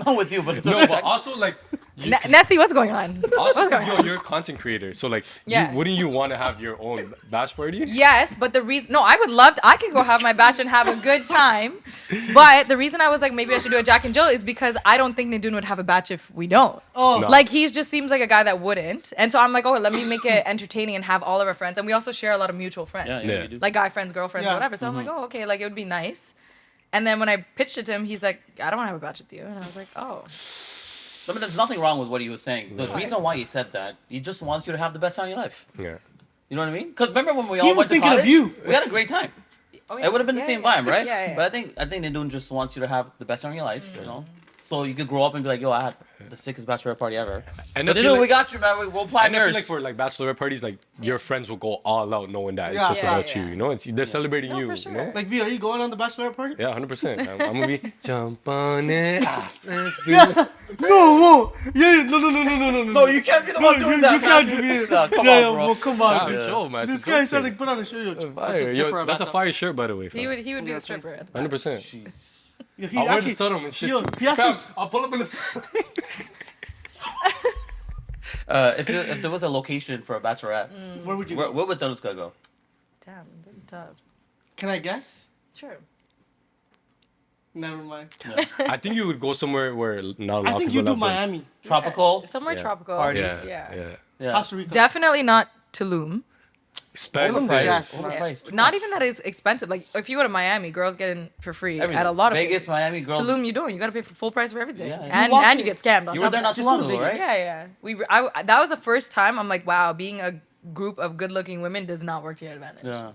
Not with you, but No, but also like, you, Nessie, what's going on? also What's 'cause, going on? you're a content creator, so like, Yeah. wouldn't you want to have your own bash party? Yes, but the reason I would love to. I could go have my batch and have a good time. But the reason I was like, maybe I should do a Jack and Jill is because I don't think Nidun would have a batch if we don't. Oh, No. Like he just seems like a guy that wouldn't. And so I'm like, oh, let me make it entertaining and have all of our friends. And we also share a lot of mutual friends. yeah, Yeah. you do. Like guy friends, girlfriends, Yeah. whatever. So I'm like, oh, okay, like it would be nice. And then when I pitched it to him, he's like, I don't want to have a batch with you. And I was like, oh. I mean, there's nothing wrong with what he was saying. The reason why he said that, he just wants you to have the best time of your life. Yeah. You know what I mean? Because remember when we all He was went to thinking of college? you. We had a great time. Oh, It would have been the same vibe, right? Yeah. But I think Nidun just wants you to have the best time of your life, you know? So you could grow up and be like, yo, I had the sickest bachelorette party ever. And I But feel Nidun, like- we got you, man. We'll plan And I feel yours. like for like bachelorette parties, like your friends will go all out knowing that it's Yeah. just Yeah, about yeah. you. You know, they're celebrating No, you. for You sure. know? like V, are you going on the bachelor party? Yeah, 100%. I'm gonna be jump on it. Let's do Yeah. it. No, yeah, no. no, you can't be the one doing that. You can't do it. Nah, come yeah, on, yeah, bro. well, come on. Wow, dude. chill, man. This It's guy's dope trying to thing. put on a shirt. Yo, Fire. Yo, that's a fire shirt, by the way. He Fam. would be the Yeah, stripper. at the back. 100%. Yo, he I'll wear the actually, sun and shit yo, too. he actually- Fam, I'll pull up in the sun. If there was a location for a bachelorette, where would you where go? would Thanuska go? Damn, this is tough. Can I guess? Sure. Never mind. I think you would go somewhere where not a lot I of think people you do have been. Miami, Tropical? Somewhere Yeah. tropical. Party. Yeah, Yeah. yeah. Yeah. Costa Rica. Definitely not Tulum. Expensive. Yes. Overpriced. Too Not much. even that it's expensive. Like if you go to Miami, girls get in for free Everything. at a lot of Vegas, places. Miami, girls. Tulum, you don't. You gotta pay for full price for everything, Yeah, yeah. and you get scammed on You top were there of not that. too long go to ago, Vegas. right? Yeah. That was the first time I'm like, wow, being a group of good-looking women does not work to your advantage. Yeah.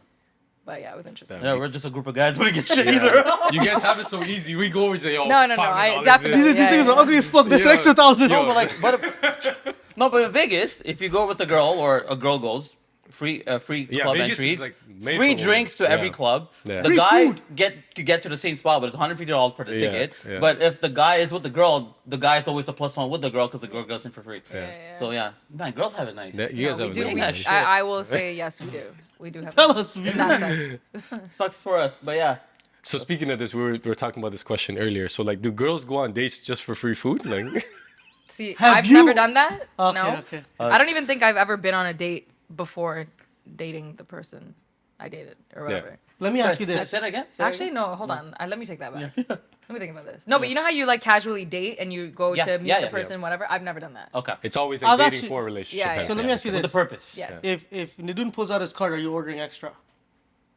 But yeah, it was interesting. Yeah, we're just a group of guys. We didn't get shit either. You guys have it so easy. We go over and say, yo, No, I $500 definitely- These, this. these Yeah, niggas are ugly as fuck. That's Yeah. an extra 1,000. Yo. No, but no, but in Vegas, if you go with a girl or a girl goes, free Yeah, club Vegas is, entries, like, made free for drinks to women. every Yeah. club. Yeah. The Free guy food. could get to the same spot, but it's $150 per Yeah, ticket. yeah. But if the guy is with the girl, the guy is always a +1 with the girl because the girl goes in for free. Yeah. So yeah, man, girls have it nice. You guys we have do. a We, that shit. I will say yes, we do. We do have. Tell us, in that sense. Sucks for us, but yeah. So speaking of this, we were talking about this question earlier. So like, do girls go on dates just for free food? Like, See, Have I've you- never done that. Okay, No, okay. I don't even think I've ever been on a date before dating the person I dated or whatever. Let me ask you Say this. it again. Say it Actually, again. no. Hold on. Let me take that back. Let me think about this. No, but you know how you like casually date and you go Yeah, to meet yeah, the yeah. person, whatever. I've never done that. Okay. it's always like I've dating actually- for a relationship. Yeah, kind yeah. of So let thing. me ask you With a this. purpose. Yes. If Nidun pulls out his card, are you ordering extra?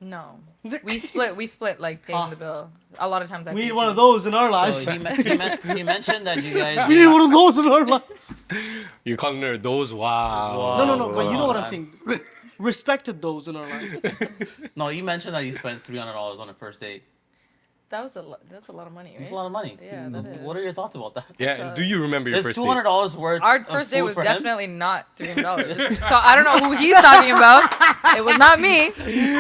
No. We split like paying the bill. A lot of times I We pay need one too. of those in our lives. So he mentioned that you guys. We need one of those in our lives. You're calling her those? Wow. No, but you know what I'm saying. Respected those in our lives. No, you mentioned that he spends $300 on a first date. That's a lot of money, right? That's a lot of money. Yeah, that is. What are your thoughts about that? Yeah, So- and do you remember your Is first date? $200 worth? Our of first date food was for him? definitely not $300. So I don't know who he's talking about. It was not me.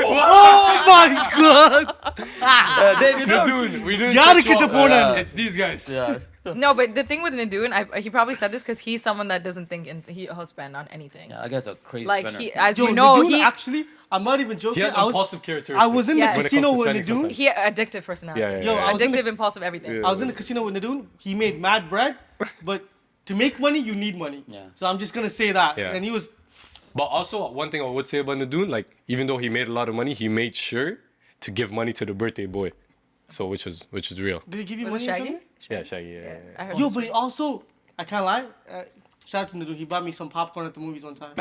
Oh my god! Dude, we didn't Gotta set you get the up. phone in. It's these guys. Yeah. No, but the thing with Nidun, he probably said this because he's someone that doesn't think he'll spend on anything. Yeah, I guess a crazy Like spender. as Yo, you know, Nidun he actually, I'm not even joking. He has I was, impulsive characteristics. I was in the Yes. when it casino comes to with spending Nidun. sometimes. he addictive personality. Yeah, yeah, Yo, yeah. I was in the- Addictive, impulsive, everything. I was in the casino with Nidun. He made mad bread, but to make money, you need money. Yeah. So I'm just gonna say that. Yeah. And he was. But also, one thing I would say about Nidun, like, even though he made a lot of money, he made sure to give money to the birthday boy. So, which is real. Did he give you Was it money or Shaggy? something? Yeah, Shaggy, yeah. I heard Yo, this but he also, I can't lie. Shout out to Nidun. He bought me some popcorn at the movies one time.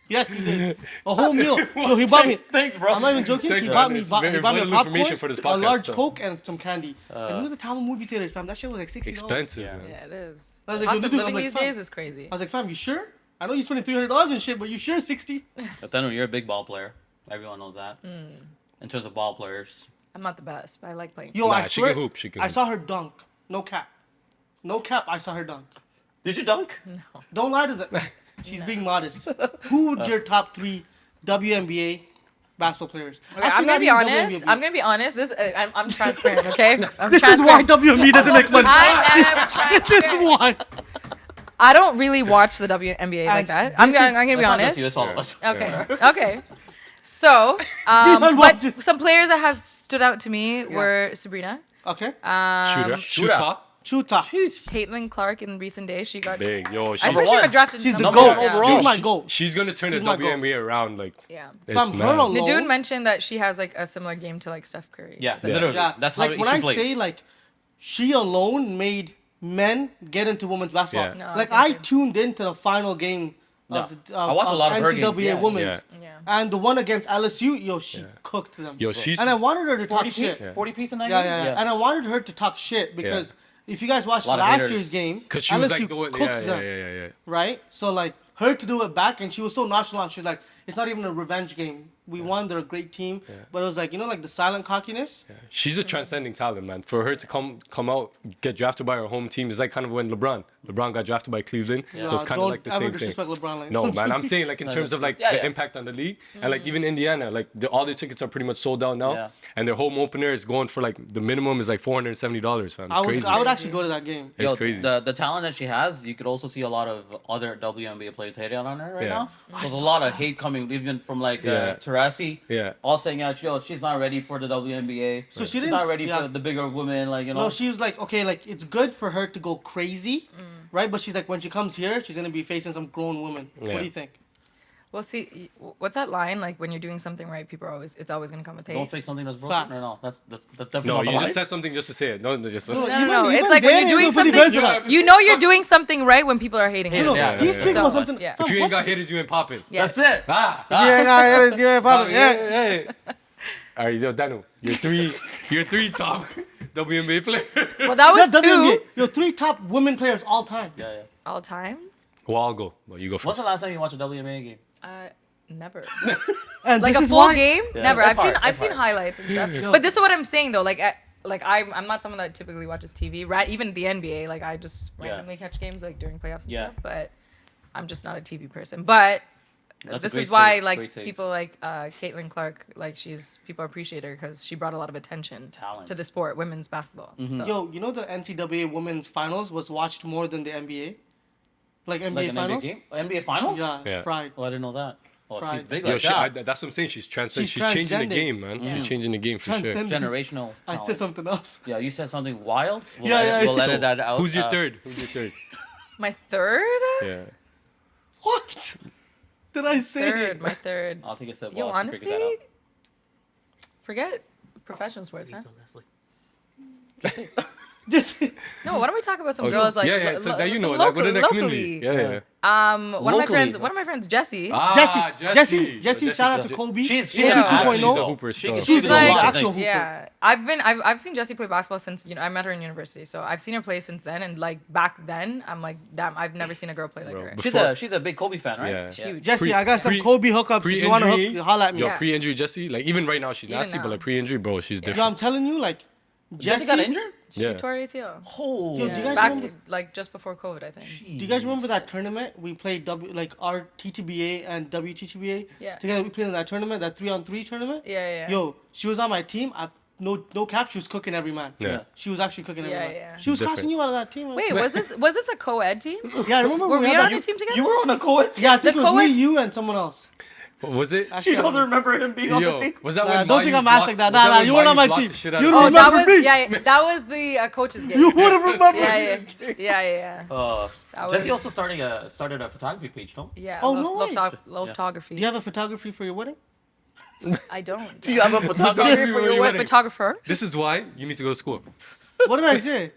Yeah, he did. A whole meal. Yo, he bought me. Thanks, bro. I'm not even joking. Thanks, he bought man. me. It's He bought very me a vital popcorn, information for this a podcast, large so. Coke, and some candy. and you know the Tamil movie theaters, fam. That shit was like $60. Expensive, Yeah. man. Yeah, it is. I was The like, cost yo, of dude, I'm living like, these fam. days is crazy. I was like, fam, you sure? I know you're spending $300 and shit, but you sure 60? But then you're a big ball player. Everyone knows that. In terms of ball players. I'm not the best, but I like playing. Yo, Nah, I she swear, can hoop, she can I hoop. saw her dunk. No cap. No cap, I saw her dunk. Did you dunk? Don't lie to them. She's being modest. Who would your top 3 WNBA basketball players? Okay, Actually, I'm gonna not be even honest. WNBA. I'm gonna be honest. This I'm transparent. Okay. I'm This is why transparent. WNBA doesn't make money. I am This is transparent. why. I don't really watch the WNBA like And that. I'm this gonna, is- I'm gonna be That's not just honest. you, that's all of us. Okay. Okay. So, don't but watch it. some players that have stood out to me were Sabrina, Okay. Shooter. Chuta. Caitlin Clark in recent days. She got. Big. Yo, I she's, swear she one. got drafted. She's the number GOAT. one, yeah. overall. She's my GOAT. she's going to turn the She's my goal. WNBA around. Like, Yeah. it's Fam, her mad. alone. Nadun mentioned that she has like a similar game to like Steph Curry. Yeah, So- literally. Yeah. That's how like she when I plays. say like she alone made men get into women's basketball. Yeah. No, like that's I insane. tuned into the final game Yeah. of the I watched a lot of her NCAA games, yeah. women's. Yeah. Yeah. And the one against LSU, yo, she cooked them. Yo, she's. and I wanted her to 40 talk piece? shit. 40 piece in that Yeah, game? yeah, yeah. And I wanted her to talk shit because if you guys watched A lot of last haters. year's game, Because she was LSU like the one. cooked them, Yeah. right? So like her to do it back, and she was so nonchalant. She's like, it's not even a revenge game. We won. They're a great team, but it was like like the silent cockiness. She's a transcending talent, man. For her to come out, get drafted by her home team is like kind of when LeBron got drafted by Cleveland. So it's kind of Don't like the ever same thing. disrespect LeBron like No, that. man, I'm saying like in terms of like Yeah, the yeah. impact on the league and like even Indiana, like all their tickets are pretty much sold out now, Yeah. and their home opener is going for like the minimum is like $470, fam. It's crazy. I would actually go to that game. It's Yo, crazy. The talent that she has, you could also see a lot of other WNBA players hating on her right Yeah. now. So there's a lot of hate coming even from like Yeah. 𝗙cie. Yeah. All saying, yo, she's not ready for the WNBA. So she She's didn't. not ready yeah. for the bigger women, like, you know. No, she was like, okay, like it's good for her to go crazy, right? But she's like, when she comes here, she's gonna be facing some grown woman. What Yeah. do you think? Well, see, what's that line? Like when you're doing something right, people are it's always gonna come with hate. Don't fake something that's broken. Facts. Or no, that's definitely No, not the you line. just said something just to say it. No, just. No, No. even It's like when then, you're doing nobody something. bears it up. You know you're doing something right when people are hating. No, it. no, Yeah, he's yeah, speaking yeah. about something. Yeah. Fam, If you what ain't got the- haters, you ain't popping. Yes. That's it. Ah. Yeah, Oh, yeah. yeah. All right, yo, Danu, you're three top WNBA players. Well, that was That's WNBA. two Yo, 3 top women players all time. Yeah, yeah. all time. Well, I'll go. Well, you go When's first. the last time you watched a WNBA game? Never. And Like this a is full why, game? Yeah, Never. that's I've hard, seen that's hard. highlights and stuff. But this is what I'm saying though. Like I'm not someone that typically watches TV. Right? Even the NBA. Like I just Yeah. randomly catch games like during playoffs and Yeah. stuff. But I'm just not a TV person. But That's a this great is why save, like great save. people like Caitlin Clark. Like people appreciate her because she brought a lot of attention Talent. to the sport, women's basketball. So. Yo, you know the NCAA women's finals was watched more than the NBA? Like NBA Like an finals? NBA game? NBA finals? Yeah, Yeah. fried. Oh, I didn't know that. Oh, she's Fried. big Yo, like she, that. that's what I'm saying. She's She's changing the transcending. game, man. She's changing the game for sure. Transcending. Generational. I talent. said something else. Yeah, you said something wild. We'll Yeah, edit, yeah, We'll yeah. edit that out. Who's your third? Who's your third? My third. Yeah. What? Did I say? Third. My third. I'll take a sip. Yo, while Austin figures honestly, that out. forget professional sports, huh? This, No, why don't we talk about some Okay. girls like yeah, so that you know, some like within the locally? community. Yeah. One of my Locally. friends, Jessie. Jesse, shout out to Kobe. She's Kobe yeah. 2.0. She's a hooper still. She's like- an actual hooper. Yeah, I've seen Jessie play basketball since I met her in university, so I've seen her play since then. And like back then, I'm like, damn, I've never seen a girl play like Bro, her. before- She's a big Kobe fan, right? Yeah. Huge. Jesse, I got some Pre- Kobe hookups. If you want to Pre-injury, hook, holla at me. Yo, Yeah. pre-injury Jessie, like even right now she's Even nasty, now. but like pre-injury, bro, she's Yo, different. I'm telling you, like, Jesse Jesse. got injured? She Yeah. tore ACL. Oh, Yo, do you guys Back remember? like just before COVID, I think. Do you guys remember that tournament we played? Our TTBA and WTTBA Yeah. together. We played in that tournament, that 3-on-3 tournament. Yeah. Yo, she was on my team. No cap. She was cooking every man. Yeah. She was actually cooking every Yeah, man. yeah. She was Different. casting you out of that team. Man. Wait, was this a co-ed team? Yeah, I remember Were we we had on that. a team together? You were on a co-ed team? Yeah, I think The it was me, co-ed- you, and someone else. Was it? She doesn't remember him being on the Yo, team. was that Nah, when don't think Mayu I'm asked blocked- like that. was Nah, when you weren't on Mayu my blocked team. the shit out You of don't me? Oh, that remember was me? that was the coach's game. You would have remembered. Yeah. That Jesse was- also started a photography page, no? Yeah. Oh, no way. Photography. Do you have a photography for your wedding? I don't. Do you have a photography Photography for your wedding? Photographer. This is why you need to go to school. What did I say?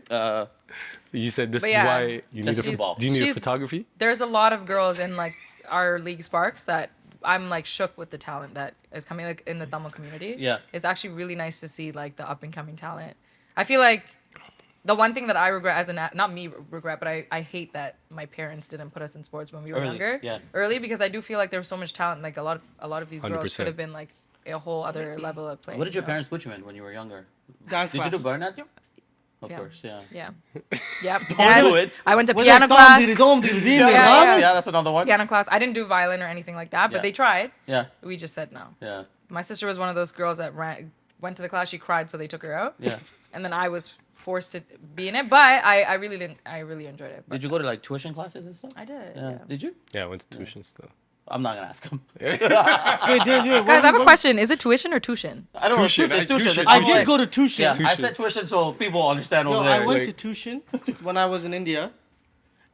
You said this But is yeah, why you need just a football. Do you need a She's- photography? There's a lot of girls in like our league Sparks that I'm like shook with the talent that is coming like in the Tamil community. Yeah. It's actually really nice to see like the up and coming talent. I feel like the one thing that I regret as not me regret, but I hate that my parents didn't put us in sports when we were Early, younger. yeah. Early, because I do feel like there was so much talent. Like a lot of these girls 100%. could have been like a whole other level of playing. What did your you know? parents put you in when you were younger? Dance Did class. you do Bharatanatyam? Of Yeah. course, yeah. Yeah. Yeah. do Dance. it. I went to What's piano that? class. Yeah, that's another one. Piano class. I didn't do violin or anything like that, but Yeah. they tried. Yeah, We just said no. yeah, My sister was one of those girls that went to the class. She cried, so they took her out. yeah. And then I was forced to be in it, but I really didn't. I really enjoyed it. But Did you go to like tuition classes and stuff? I did. Yeah. Yeah. Did you? Yeah, I went to tuition still. I'm not gonna ask him. Wait, Guys, I have a question. Is it tuition or tuition? I don't know. Tuition, Tuition. tuition. I I'm did like- go to tuition. Yeah, I Tuition. said tuition so people understand No, over there. I went like- to tuition when I was in India.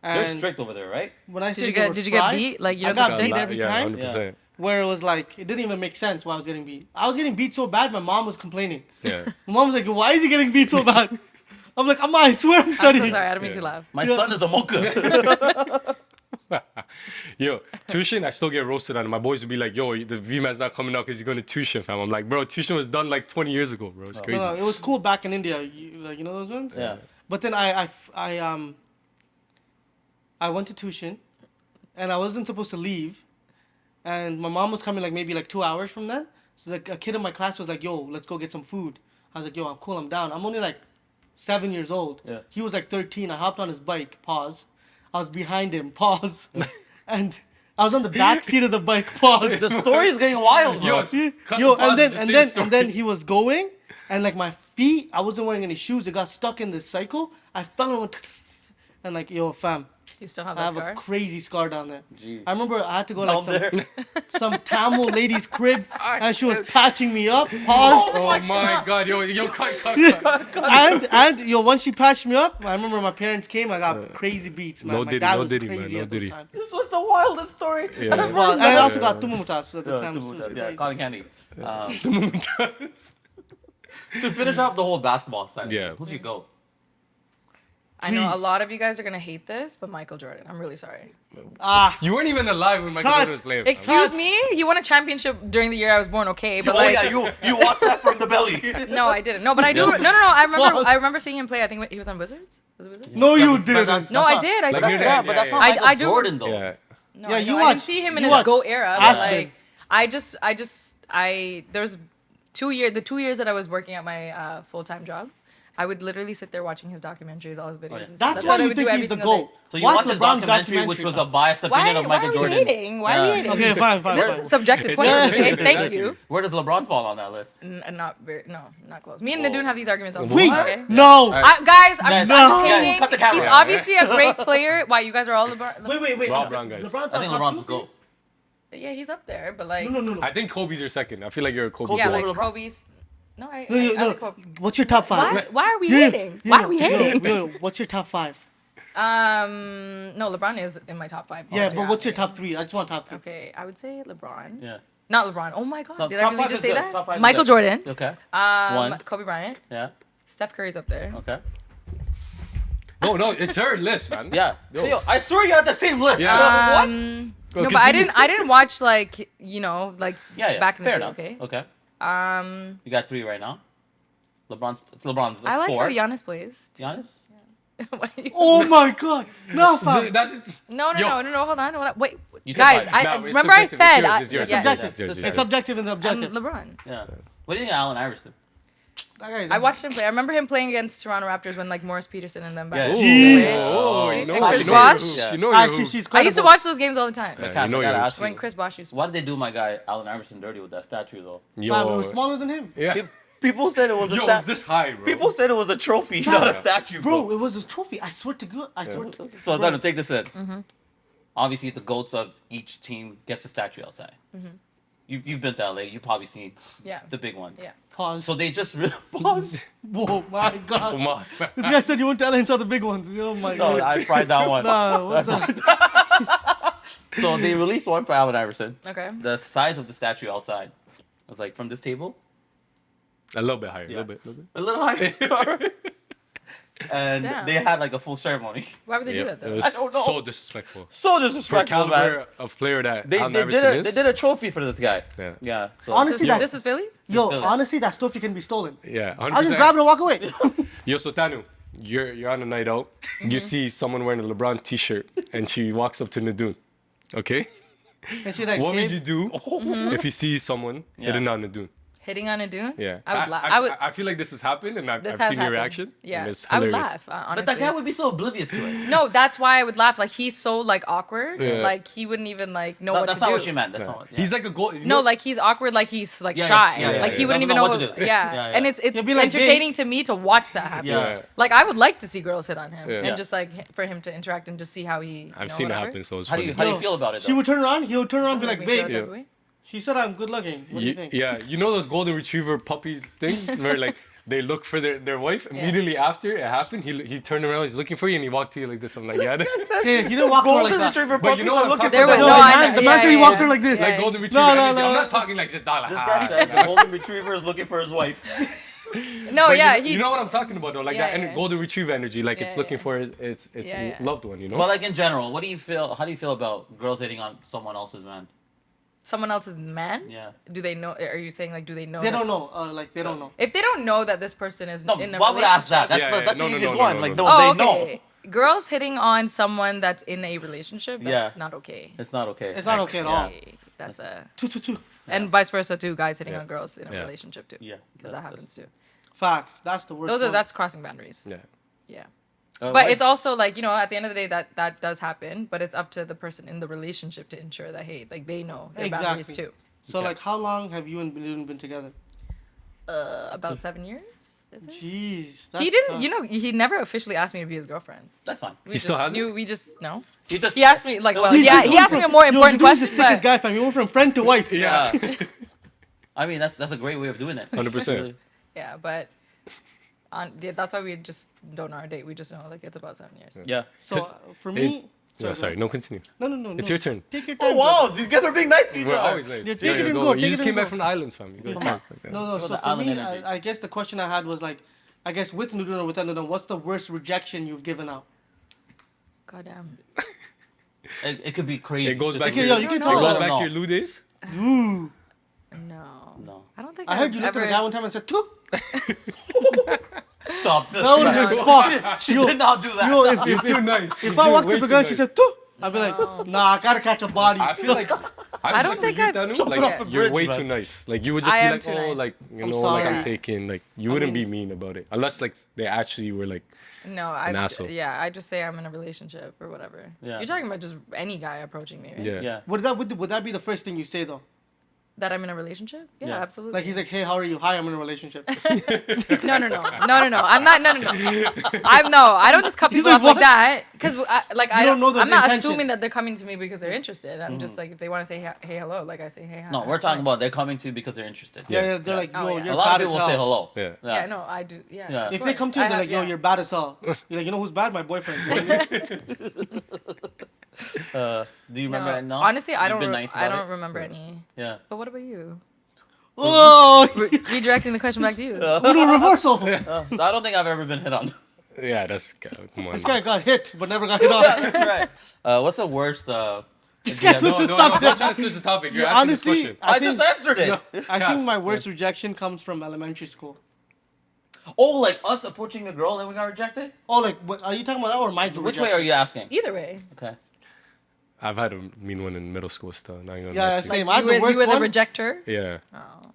They're And strict over there, right? when I Did say you they get were Did you get fried, beat? Like you I know the got sticks? beat every Yeah, time. 100%. Where it was like it didn't even make sense why I was getting beat. I was getting beat so bad, my mom was complaining. Yeah. My mom was like, "Why is he getting beat so bad?" I'm like, "I swear I'm I'm studying." so sorry. I don't mean to Yeah. laugh. My son is a mocha. Yo, tuition, I still get roasted on it. My boys would be like, yo, the V-man's not coming out because you're going to tuition, fam. I'm like, bro, tuition was done like 20 years ago, bro. It's crazy. No, it was cool back in India. You know those ones? Yeah. But then I went to tuition, and I wasn't supposed to leave, and my mom was coming like maybe like 2 hours from then. So like a kid in my class was like, "Yo, let's go get some food." I was like, "Yo, I'm cool, I'm down." I'm only like 7 years old. Yeah. He was like 13. I hopped on his bike. Pause. I was behind him. Pause. And I was on the back seat of the bike. Pause. The story is getting wild, bro. Yo, cut Yo, the pause, and then just and say then the story. and then he was going, and like my feet, I wasn't wearing any shoes. It got stuck in the cycle. I fell and went, and like, yo, fam, Do you still have I that have scar? a crazy scar down there. Jeez. I remember I had to go Down like there. some Tamil lady's crib, and she was patching me up. Pause. Oh my God, yo, cut. And yo, once she patched me up, I remember my parents came. I got crazy beats, man. no My diddy, dad no was diddy, man, crazy no at those diddy. times. This was the wildest story. Yeah. Well, and I also got tumumutas at the Yeah, time. so it was yeah, crazy. cotton candy. To finish off the whole basketball side, Yeah. who's your go? I know a Please. lot of you guys are gonna hate this, but Michael Jordan. I'm really sorry. You weren't even alive when Michael Cut. Jordan was playing. fam. Excuse me? He won a championship during the year I was born. Okay, but Oh like. yeah, you watched that from the belly. No, I didn't. No, but I do. No. I remember seeing him play. I think he was on Wizards. Was it Wizards? No, you But didn't. that's No, not- I did. I Like, swear. you're Yeah, not- but that's not I- Michael I do- Jordan though. Yeah. No, Yeah, I you know. I watched- didn't see him in you his watched GOAT era. But Aspen. like, there's 2 years. The 2 years that I was working at my full-time job, I would literally sit there watching his documentaries, all his videos. yeah. And stuff. That's what why I you would do think every he's the single day. GOAT. So you Watch watched a LeBron's documentary, which was a fam. biased opinion of Michael Why are Jordan. we hating? Why are we Yeah. hating? Okay, fine. This is a subjective It's- question. Yeah. Okay, thank you. Where does LeBron fall on that list? Not close. Me and Nidun have these arguments all the Wait, time. Okay? no. Guys, I'm Guys, just, I'm just no. stating, Cut the camera. he's obviously a great player. Why, you guys are all LeBron? Wait. LeBron, guys. LeBron's I think not LeBron's top go. Yeah, he's up there, but like, No. I think Kobe's your second. I feel like you're a Kobe. yeah, guy. like LeBron? Kobe's. No, I No. like Kobe. What's your top five? Why are we hating? Why are we hating? What's your top five? No, LeBron is in my top 5. Yeah, points, but you're what's your asking. top three? I just want top three. Okay, I would say LeBron. Yeah. Not LeBron. Oh my God, No, did I top really five just is say good. that? Top five is Michael good. Jordan. Okay. Kobe Bryant. Yeah. Steph Curry's up there. Okay. No, it's her list, man. Yeah. Yo. Yo, I swear you had the same list. Yeah. What? No, Go, but I continue. didn't watch like Yeah. back in Fair the day. enough. Okay. Okay. You got 3 right now. LeBron's. That's I like 4. how Giannis plays. Giannis? Why you- Oh my God! No, fam. That's No, Yo. hold on. Wait, You said guys, 5. I No, it's remember I subjective. said It's yours, yeah, it's yours, Subjective. it's yours. It's subjective and I'm objective. LeBron. Yeah. What do you think of Allen Iverson? That guy's I watched him play. I remember him playing against Toronto Raptors when like Morris Peterson and them back. Yeah. then Gee. played. Oh, See? you know, And you Chris know Bosh. your Yeah. hoops. You know your Actually, hoops. she's I used to credible. watch those games all the time. Yeah, Cass, you know I your gotta hoops. ask When you. Chris Bosh used to Why did they do my guy Allen Iverson dirty with that statue though? Yo. Fam, it was smaller than him. Yeah. People said it was a Yo, statue. it's this high, bro. People said it was a trophy, not a statue, Bro, it was his trophy. I swear to God. I swear to So bro. then take this in. Mm-hmm. Obviously, the goats of each team gets a statue outside. You've been to LA. You've probably seen Yeah. the big ones. Yeah. Pause. So they just pause. Whoa, my God. Come on. This guy said you went to LA and saw the big ones. Oh my No, God. I tried that one. Nah, what the? So they released one for Allen Iverson. Okay. The size of the statue outside was like from this table, A little bit higher. Yeah. A little bit. a little higher. And Damn. they had like a full ceremony. Why would they do Yep. that It though? was I don't know. so disrespectful. So For disrespectful, caliber man. of player that They, Allen they, Iverson did a, is. they did a trophy for this guy. Yeah. Yeah. So Honestly, This that's is Philly? yo. Philly. Honestly, that stuff can be stolen. Yeah. 100%. I'll just grab it and walk away. Yo, so Tanu, you're on a night out. You see someone wearing a LeBron t-shirt and she walks up to Nidun. Okay? And she's like, What "Babe, would you do if you see someone hitting on Nidun? Hitting on a dune? Yeah. I would laugh. I feel like this has happened and I've This seen has your happened. reaction. Yeah. And it's I would hilarious. laugh, honestly. But that guy would be so oblivious to it. No, that's why I would laugh. Like, he's so, like, awkward. Yeah. Like, he wouldn't even, like, know No, what that's to not do. what she meant. That's not what. Yeah. He's like a goal. No, like, he's awkward. Like, he's, like, Yeah, shy. yeah, yeah, like, yeah. he wouldn't Doesn't even know know what what to do. Yeah. Yeah, yeah. And it's He'll be like, "Babe." entertaining to me to watch that happen. Yeah. Like, I would like to see girls hit on him. Yeah. And Yeah. just, like, for him to interact and just see how he, I've seen it whatever. happen, so it's How do funny. you Yo, feel about it? She Though? would turn around. He would turn around and be like, Make me feel "Babe, type of way. she said I'm good looking. What do you think?" Yeah, you know those golden retriever puppy things where like they look for their wife immediately after it happened. He turned around, he's looking for you, and he walked to you like this. I'm like, yeah, Hey, he didn't walk to her like Golden that. retriever but you know what I'm talking There about? was No, no, the I man, know. the man said he walked her like this. Like Yeah, golden yeah. retriever No, energy. no. I'm not talking like This guy Zidala. said the golden retriever is looking for his wife. No, But yeah. you know what I'm talking about though, like Yeah, that yeah. golden retriever energy, like it's Yeah, looking yeah. for its Yeah, yeah. loved one, you know. But like in general, what do you feel? How do you feel about girls hitting on someone else's man? Someone else's man? Yeah. Do they know? Are you saying, like, do they know? They that- don't know. Like they don't know. If they don't know that this person is No, in a why would I ask that? relationship- That's Yeah, the, yeah. that's the No, no, easiest no, one. no, Like, no. no, Oh, they know. okay. Girls hitting on someone that's in a relationship, that's Yeah. not okay. It's not okay. It's not okay at all. Okay, that's a Two. and vice versa too. Guys hitting Yeah. on girls in a Yeah. relationship too. Yeah, because that that's- happens too. Facts. That's the worst. Those are one. that's crossing boundaries. Yeah. Yeah. But But it's also like, at the end of the day that does happen, but it's up to the person in the relationship to ensure that, hey, like, they know their boundaries Exactly. too. So like, how long have you and Nidun been together? About 7 years, is it? Jeez. That's He tough. didn't, he never officially asked me to be his girlfriend. that's fine. We He still just hasn't? knew- we just no. You just He asked me like, well, He's yeah, just he asked me a more important Yo, Nidun's question, the sickest but guy, fam. You went from friend to wife. Yeah. I mean, that's a great way of doing it. 100%. yeah, but that's why we just don't know our date. We just know like it's about 7 years. Yeah. So for me, Is- Yeah, sorry, no, continue. No. It's your turn. Take your time. Oh wow, brother. these guys are being nice to each We're other. always nice. Yeah, take it and go. go, You take just it came and back go. from the islands, fam. Go. No. So the for island me, energy. I guess the question I had was like, I guess with Nidun or without Nidun, what's the worst rejection you've given out? Goddamn. It could be crazy. It goes Just back to Okay, your, yo, you can it tell goes us. back No. to your Lou days. Ooh. No. No. I don't think I heard you looked at ever... a guy one time and said, "Two." Stop this. That would have been fucked. She did not do that. Yo, You're if too nice. if I walked up to a girl and she said, "Two," I'd be like, "Nah, I gotta catch a body." I feel like I don't think I've- Like, Jumping off a you're bridge, way man. too nice. Like you would just I be am like, too oh, nice. like I'm like sorry. I'm taking. Like you wouldn't be mean about it unless like they actually were like. No, asshole. I just say I'm in a relationship or whatever. Yeah. You're talking about just any guy approaching me, right? Yeah. Yeah. Would that be the first thing you say though? That I'm in a relationship? Yeah, Yeah. absolutely. Like he's like, "Hey, how are you? Hi, I'm in a relationship." No. I'm not. No. I don't just cut He's people like, off like "What?" that because I don't know the I'm not intentions. assuming that they're coming to me because they're interested. I'm just like if they want to say hey hello, like I say hey hi. No, we're talking about they're coming to you because they're interested. Yeah, they're like, Oh, "Yo, yeah. you're A lot bad of as people hell." will say hello. Yeah. Yeah, no, I do. Yeah. Yeah. of If they come course. to you, I they're have- like, "Yo, yeah. you're bad as hell." You're like, "You know who's bad? My boyfriend." Do you remember? No. Honestly, I You've don't. been nice I about don't it? remember any. Yeah. But what about you? Oh, Redirecting the question back to you. Uno reversal. I don't think I've ever been hit on. Yeah, that's come on. This guy got hit, but never got hit on. Right. What's the worst? This guy's No, with no, the no, I'm subject. trying to switch the topic. You're Yeah, asking honestly, this question. I think, just answered it. I Yes. think my worst rejection comes from elementary school. Oh, like us approaching a girl and we got rejected? Oh, like, what, are you talking about that or my Which way are you asking? Either way, Okay. I've had a mean one in middle school still. Not gonna Yeah, lie to you. same. like I had the you worst were the one. rejector. Yeah.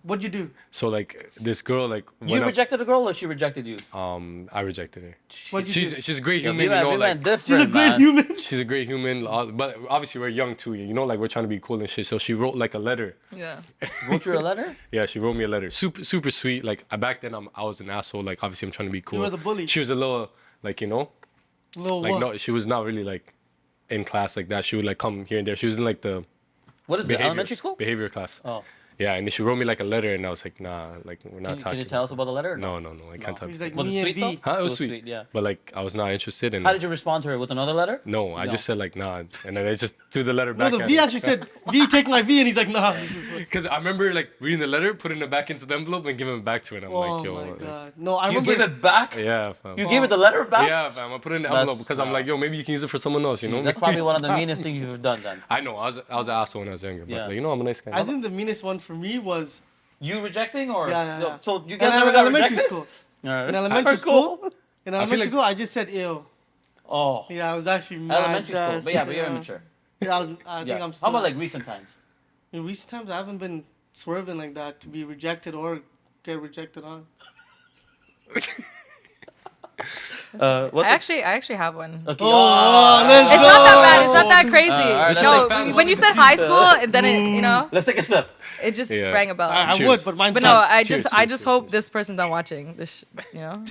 What'd you do? So like this girl like You went up, rejected a girl or she rejected you? I rejected her. What'd you do? She's a great Yeah, human, we you know, went like different, She's a great man. human. she's a great human, but obviously we're young too, you know, like we're trying to be cool and shit. So she wrote like a letter. Yeah. Wrote you a letter? Yeah, she wrote me a letter. Super sweet. Like back then I was an asshole. Like obviously I'm trying to be cool. were the bully. She was a little like, you know, Little like what? no, she was not really like in class like that. She would like come here and there. She was in like the What is it? Elementary school? behavior class. Oh. Yeah, and she wrote me like a letter, and I was like, nah, like we're not Can talking. you tell us about the letter? Or No, I can't talk. He's like, Was it me and sweet V. though? Huh? It was sweet. Yeah. But like, I was not interested in. How did you respond to her? With another letter? No, I just said like nah, and then I just threw the letter No, back. the V actually said, V, take my V, and he's like, nah. This is what... Because I remember like reading the letter, putting it back into the envelope, and giving it back to her. And I'm Oh like, yo, my god. No, I You remember. gave it back? yeah, fam. You gave it the letter back? Yeah, fam. I put it in the That's- envelope because I'm like, yo, maybe you can use it for someone else. You know, That's probably one of the meanest things you've done then. I know. I was an asshole when I was younger, but Yeah. like, you know, I'm a nice guy. I think the meanest one for me was You rejecting or? Yeah. No, so you in guys never got elementary rejected? school. Alright. In elementary Alright, cool. school. In elementary like- school, I just said ew. Oh. Yeah, I was actually mad. Elementary school. But yeah, but you're yeah. immature. Yeah, I think Yeah. I'm still. How about like recent times? In recent times, I haven't been swerving like that to be rejected or get rejected on. What's I actually have one. Okay. Oh, let's It's go. not that bad. It's not that crazy. alright, let's no, take family when you said high school, then it, you know, Let's take a sip. it just Yeah. rang a bell. I would, Cheers. but mine's But no, not. I Cheers, just cheers, hope cheers. this person's not watching this. You know,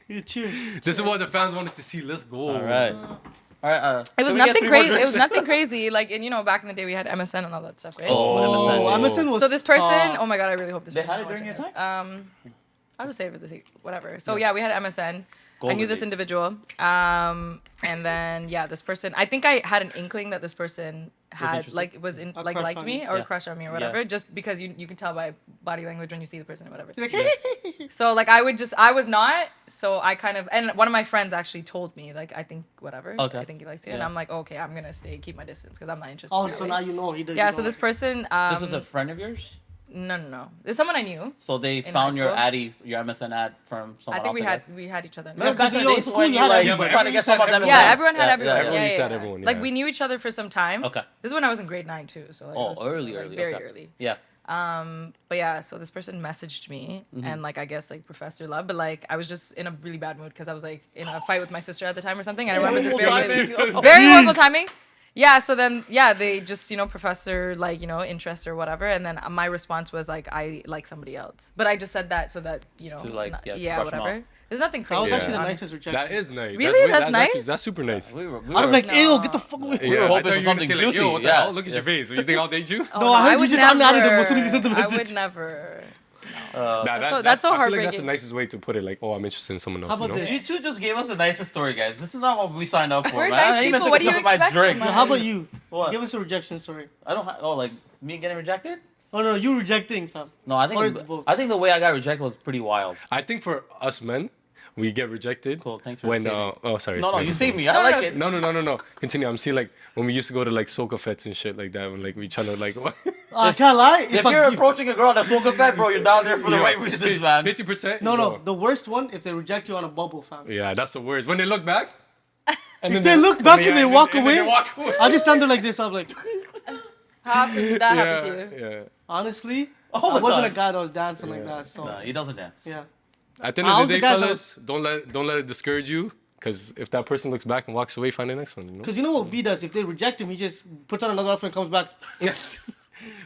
Yeah, cheers. This is what the fans wanted to see. Let's go. All right. All right. it was can we get nothing 3 more crazy. It drinks? was nothing crazy. Like, and you know, back in the day, we had MSN and all that stuff, right? Oh, Oh, MSN. Emerson was. So this person, tough. oh my god, I really hope this They person had it is during watching your this. I'll just say it for the sake, whatever. So yeah, we had MSN. I Golden knew this days. individual, and then yeah, this person. I think I had an inkling that this person had interested? like was in A like crush liked on me you. or Yeah. crush on me or whatever. Just because you can tell by body language when you see the person or whatever. Like, So like I was not. So I kind of, and one of my friends actually told me like I think whatever. Okay. I think he likes you, and Yeah. I'm like okay, I'm gonna keep my distance because I'm not interested. oh, in that so way. now you know he did. Yeah. So this person. This was a friend of yours? No. There's someone I knew. So they high found your school? Addy, your MSN ad from someone I think else, we had each other. Yeah, Back in the Because days school, when you you had like everybody. trying to get some of them. Yeah, everyone had everyone. Everyone Yeah, used to yeah, have yeah. everyone, Like yeah. we knew each other for some time. Okay. This is when I was in grade 9 too, so like, it Oh, was, early. very Okay. early. Yeah. But yeah, so this person messaged me Mm-hmm. and like I guess like professed their love, but like I was just in a really bad mood because I was like in a fight with my sister at the time or something. And I remember this very horrible timing. Yeah, so then they just professed their like interest or whatever, and then my response was like I like somebody else, but I just said that so that To, like, not- yeah, to yeah brush them whatever. off. There's nothing That crazy. was actually the honest. nicest rejection. That is nice. Really? That's actually- nice? That's super nice. We were I'm like, like, ew, get the fuck away. We were I hoping thought for you were gonna something say, like, juicy. Yo, what the Yeah. hell? Look at your face. You think I'll date you? Oh, No, I heard would you just added him as soon as you never- sent the I message. would never. Nah, That's so I feel like that's the heartbreaking. nicest way to put it. Like, oh, I'm interested in someone else. How about you know? this? You two just gave us the nicest story, guys. This is not what we signed up for, We're man. nice I ain't even people. took What a do you sip of my expect drink. from us? How about you? What? Give us a rejection story. I don't. Oh, like me getting rejected? Oh no, you rejecting, fam. No, I Or think both. I think the way I got rejected was pretty wild. I think for us men, we get rejected. Cool, thanks for when saving. oh sorry. No, you saved me. I No, like no. it. No. Continue. I'm seeing like when we used to go to like soca fets and shit like that. When like we trying to like. I can't lie. If you're approaching a girl that's so fat, bro, you're down there for the right reasons, man. 50%. no, the worst one if they reject you on a bubble, fam. Yeah, that's the worst. When they look back. And If they look back and they walk and then away, they walk away. I'll just stand there like this. I'm like, How often did that happen to you? Yeah. honestly, All I the wasn't a time. guy that was dancing like that. So Nah, he doesn't dance. yeah. At the end I of was the the day, guy that fellas, don't let it discourage you. Because if that person looks back and walks away, find the next one. You know. Because you know what V does? If they reject him, he just puts on another outfit and comes back.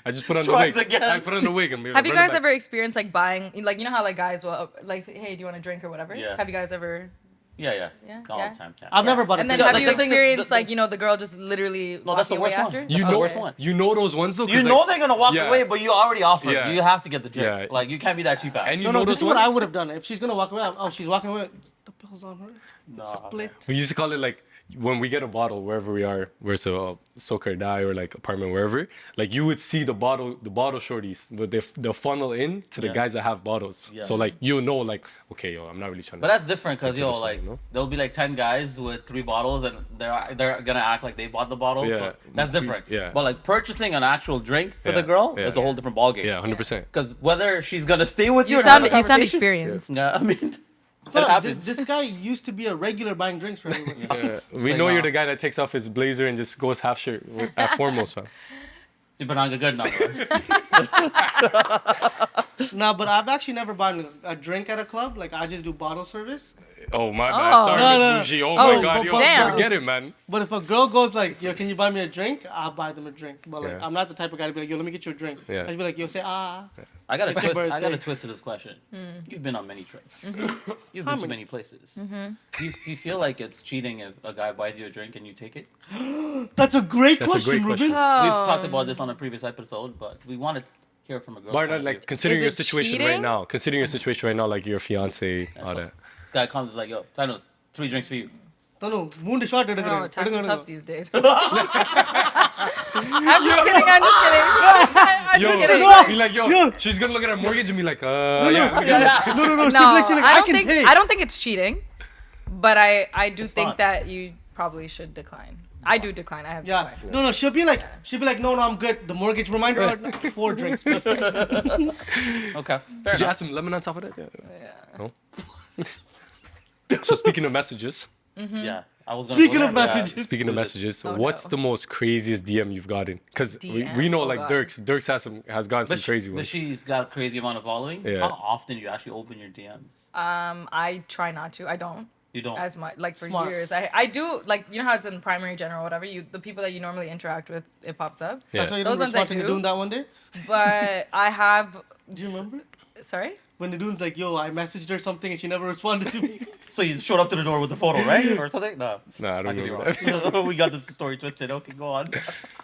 I just put on the Tries wig. again. I put on the wig and Have you run it guys back. ever experienced like buying, like how like guys will like, hey, do you want a drink or whatever? Yeah. Have you guys ever? Yeah. Yeah, All yeah. the time. Yeah. I've never bought And a then drink. have like, you the thing is- experienced the- like the girl just literally No, that's the walking away worst one. after? You That's know, the worst one. you know those ones though. 'cause, You like, know they're gonna walk yeah. away, but you already offered. Yeah. You have to get the drink. Yeah. Like you can't be that cheap ass. And you No, know this those is what I ones? would have done. If she's gonna walk away, she's walking away. The bill's on her. No, Split. We used to call it like when we get a bottle wherever we are, where it's a soak or die or like apartment wherever. Like you would see the bottle shorties, but they'll funnel in to the Yeah. guys that have bottles. Yeah. So like you know like okay yo, I'm not really trying But to. that's different because to yo, this one, like you know? there'll be like 10 guys with 3 bottles, and they're gonna act like they bought the bottle. Yeah. So that's different. Yeah. But like purchasing an actual drink for the Yeah. girl Yeah. is a whole different ballgame. Yeah, 100%. Because whether she's gonna stay with you, You and have sound a you sound conversation- experienced. Yeah, I mean, it Fam, happens. this guy used to be a regular buying drinks for everyone. We Say know nah. you're the guy that takes off his blazer and just goes half shirt at foremost, fam. Dipananga good now. Nah, but I've actually never bought a drink at a club. Like I just do bottle service. Oh my bad. Oh. Sorry, No, Miss no. Bougie. Oh, Oh, my god, yo, damn. forget it, man. But if a girl goes like, "Yo, can you buy me a drink?" I'll buy them a drink. But like, Yeah. I'm not the type of guy to be like, "Yo, let me get you a drink." Yeah. I just be like, "Yo, say ah." I got a It's your twist. I got a birthday. twist to this question. You've been on many trips. You've How been to many? many places. Do you feel like it's cheating if a guy buys you a drink and you take it? That's a great That's a question, great Ruben. question. We've talked about this on a previous episode, but we wanted hear it from a girl. But like considering Is your it situation cheating? right now, like your fiance, all that. This guy comes like, yo, I know 3 drinks for you. Tanu, moon shot No, times are tough these days. I'm just kidding. I'm just kidding. Be like, yo, she's gonna look at her mortgage and be like, yeah. No, No, she's like, I I don't can think pay. I don't think it's cheating, but I do think not. that you probably should decline. I do decline. I have Yeah, declined. no, she'll be like, no, I'm good. The mortgage reminder, 4 drinks. Okay, fair Did you enough. add some lemon on top of that? Yeah. No? So speaking of messages, Yeah, I was gonna Speaking go of there, messages. Speaking of messages, Oh, what's no. the most craziest DM you've gotten? Because DM? we know Oh, like God. Dirks has gotten some crazy But ones. she's got a crazy amount of following. Yeah. How often do you actually open your DMs? I try not to. I don't. You don't. As much like for Smart. years. I do like you know how it's in primary, general, whatever. The people that you normally interact with, it pops up. Yeah. That's why you Those didn't ones I respond to do. Nidun that one day. But I have. Do you remember? Sorry. When Nidun's like, yo, I messaged her something and she never responded to me. So you showed up to the door with the photo, right, or something? No. Nah, I don't could be remember that. wrong. We got this story twisted. Okay, go on.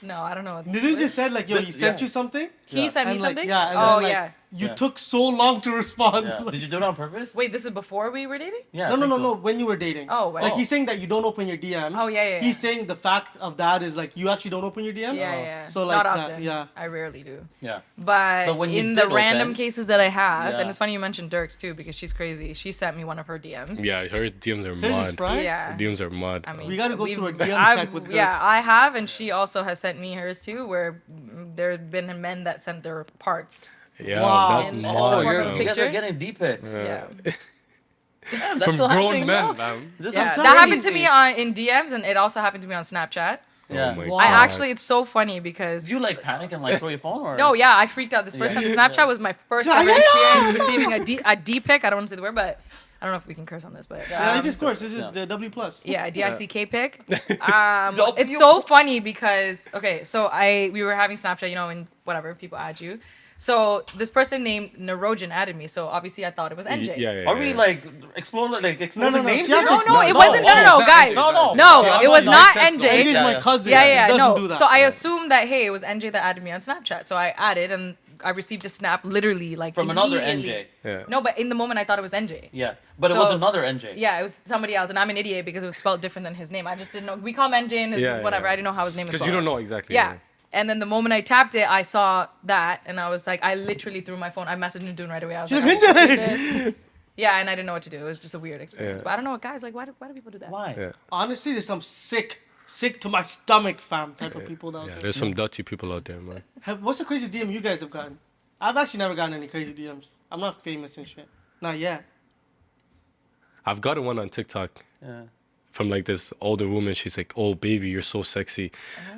No, I don't know. What Nidun just said like, yo, he sent Yeah. you something. he sent me And like, something. yeah, and Oh then, like, yeah. You Yeah. took so long to respond. Yeah. Did you do it on purpose? Wait, this is before we were dating. Yeah. I No, think so. when you were dating. Oh, wow. Like he's saying that you don't open your DMs. Oh, yeah. He's saying the fact of that is like you actually don't open your DMs. Yeah. So like not that, often. yeah. I rarely do. Yeah. But when you in did the random open- cases that I have, Yeah. and it's funny you mentioned Dirks too because she's crazy. She sent me one of her DMs. Yeah, her DMs are Here's his mud. pride. Yeah. Her DMs are mud. I mean, We gotta go we've- through a DM I've- check with Yeah, Dirks. I have, and she also has sent me hers too, where there have been men that sent their parts. Yeah, Wow. that's And- mud. Oh, Form of man. you guys picture? are getting deep pics. Yeah, Damn, that's From still grown happening men, now? man. This yeah. is That happened to crazy. me on in DMs, and it also happened to me on Snapchat. Yeah. Oh my Wow. I God. actually, it's so funny because. Did you like panic and like throw your phone or? No, yeah, I freaked out. This first time, the Snapchat was my first ever experience receiving a D pic. I don't want to say the word, but I don't know if we can curse on this, but Yeah, you can score. This is the W plus. yeah, DICK pic. W It's so funny because okay, so we were having Snapchat, you know, and whatever people add you. So this person named Nerogen added me. So obviously I thought it was NJ. Yeah. Are we like exploding No, names? she has here? to No, it wasn't. No, guys. No. No, Yeah, it was no, not makes sense, NJ. NJ's Yeah, my yeah. cousin. Yeah, He doesn't no. do that. So I assumed that hey, it was NJ that added me on Snapchat. So I added, and I received a snap literally like From another immediately. NJ. Yeah. No, but in the moment I thought it was NJ. Yeah, but it So- was another NJ. Yeah, it was somebody else, and I'm an idiot because it was spelled different than his name. I just didn't know. We call him NJ and his Yeah, whatever. yeah. I didn't know how his name was Because spelled. you don't know exactly. Yeah. And then the moment I tapped it, I saw that, and I was like, I literally threw my phone. I messaged Nidun right away. I was like, She's I like, just did this. Yeah, and I didn't know what to do. It was just a weird experience. Yeah. But I don't know what guys like. Why do people do that? Why? Yeah. Honestly, there's some sick to my stomach fam type of people out Yeah, there. there's some dirty people out there, man. What's the craziest DM you guys have gotten? I've actually never gotten any crazy DMs. I'm not famous and shit. Not yet. I've gotten one on TikTok Yeah. from like this older woman. She's like, "Oh baby, you're so sexy,"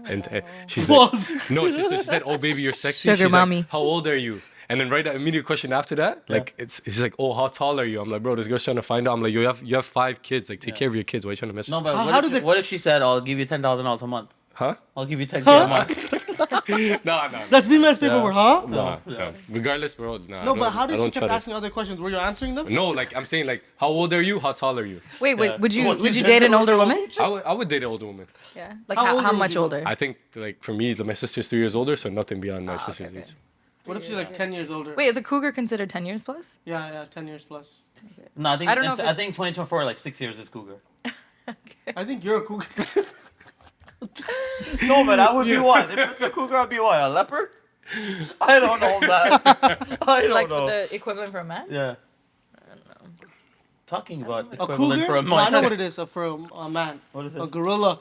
and she's Was. like, "No," she said, "Oh baby, you're sexy." Sugar She's mommy. like, "How old are you?" And then right that immediate question after that, like she's like, "Oh, how tall are you?" I'm like, "Bro, this girl's trying to find out." I'm like, "You have 5 kids. Like, take care of your kids. Why are you trying to mess?" No, but How what, did they- what if she said, "I'll give you $10,000 a month"? Huh? I'll give you 10K a month. No. That's me man's paperwork, huh? No. Regardless, bro. Nah, No, I but don't- how I did she don't keep try to- asking other questions? Were you answering them? No, like I'm saying, like, how old are you? How tall are you? Wait, Yeah. would you What's the date an gender older of the woman? I would date an older woman. Yeah. Like How how, older how would much you go? older? I think like for me, my sister's 3 years older, so nothing beyond my sister's okay. age. What if she's like 10 years older? Wait, is a cougar considered 10 years plus? Yeah, 10 years plus. No, I think I don't know if I it's- think 2024 like 6 years is cougar. I think you're a cougar. No, but I would be one. If it's a cougar, I'd be what? A leopard? I don't know that. I don't Like know. for the equivalent for a man? Yeah. Talking about A equivalent cougar? for a No, I know man. what it is for a man. What is it? A gorilla.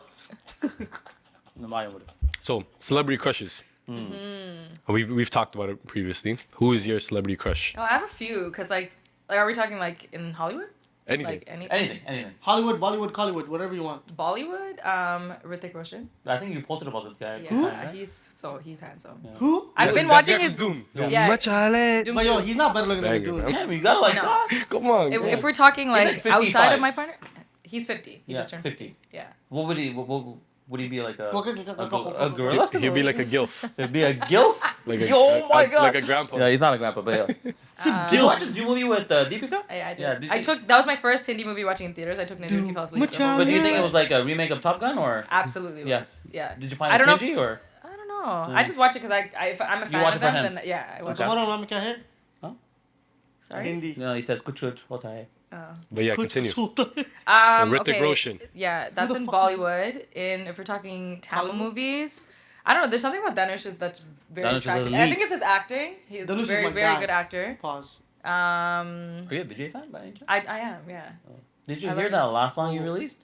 No, mine would. So, celebrity crushes. We've talked about it previously. Who is your celebrity crush? Oh, I have a few, because like, are we talking like in Hollywood? Anything. Like Anything. Hollywood, Bollywood, Collywood, whatever you want. Bollywood? Hrithik Roshan. I think you posted about this guy. Yeah, he's handsome. Who? I've That's- been that's watching Jeffrey's his Doom. Yeah. Machale. But yo, he's not better looking than Banger, the man. dude. Damn, you gotta like No. that. Come on. If we're talking like, like outside 55. of my partner, he's 50. He Yeah, just turned 50. 50. Yeah. What would he? What would he be like a A gorilla? He'd be like a gilf. It'd be a gilf. Like a, Yo, my God. Like a grandpa. Yeah, he's not a grandpa, but yeah. Did you watch this new movie with Deepika? I did. Yeah, did I you- took that was my first Hindi movie watching in theaters. I took Nidun. He fell asleep. Machale. But do you think it was like a remake of Top Gun or? Absolutely Yeah. was. Yeah. Did you find I it don't know. cringy or? I don't know. I just watch it because if I'm a fan watch of it for them, him. then yeah, I watch So it. hold on, Mama, can I hit? Sorry. Hindi. No, he says kuch hota hai. But yeah, continue. Kuch- Hrithik Roshan. Yeah, that's the in fuck Bollywood. If we're talking Tamil Hollywood? movies, I don't know. There's something about Dhanush that's very Dhanush is attractive. I elite. think it's his acting. He's Dhanush is very my very guy. good actor. Pause. Are you a Vijay fan by any chance? I am, yeah. Did you I hear like that it. last song you released?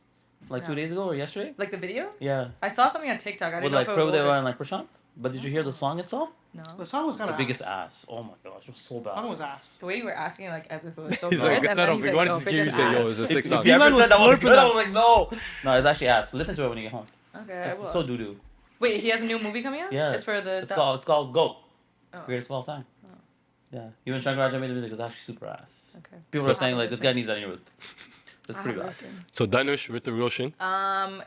Like 2 No. days ago or yesterday? Like the video? Yeah. I saw something on TikTok. I didn't With know like if it was Prabhudev older. and like Prashant? But did you hear the song itself? No. The song was kind The of biggest ass. Oh my gosh, it was so The song bad. was ass. The way you were asking, like, as if it was so He's good. like, and it's then not he's we like, wanted "Oh, to hear you biggest say, yo, ass." it's a sick If song. you ever B-Man was said that was slurping good, I up. was like, no. No, it's actually ass. Listen to it when you get home. Okay, I will. It's so doo-doo. Wait, he has a new movie coming out? Yeah. It's for the... It's called Go. Oh. Greatest of all time. Yeah. Even Shankar Raja made the music. It was actually super ass. Okay. People So are saying I like have this to guy listen. needs that in your It's I pretty have bad. to listen. So Dhanush, Hrithik Roshan.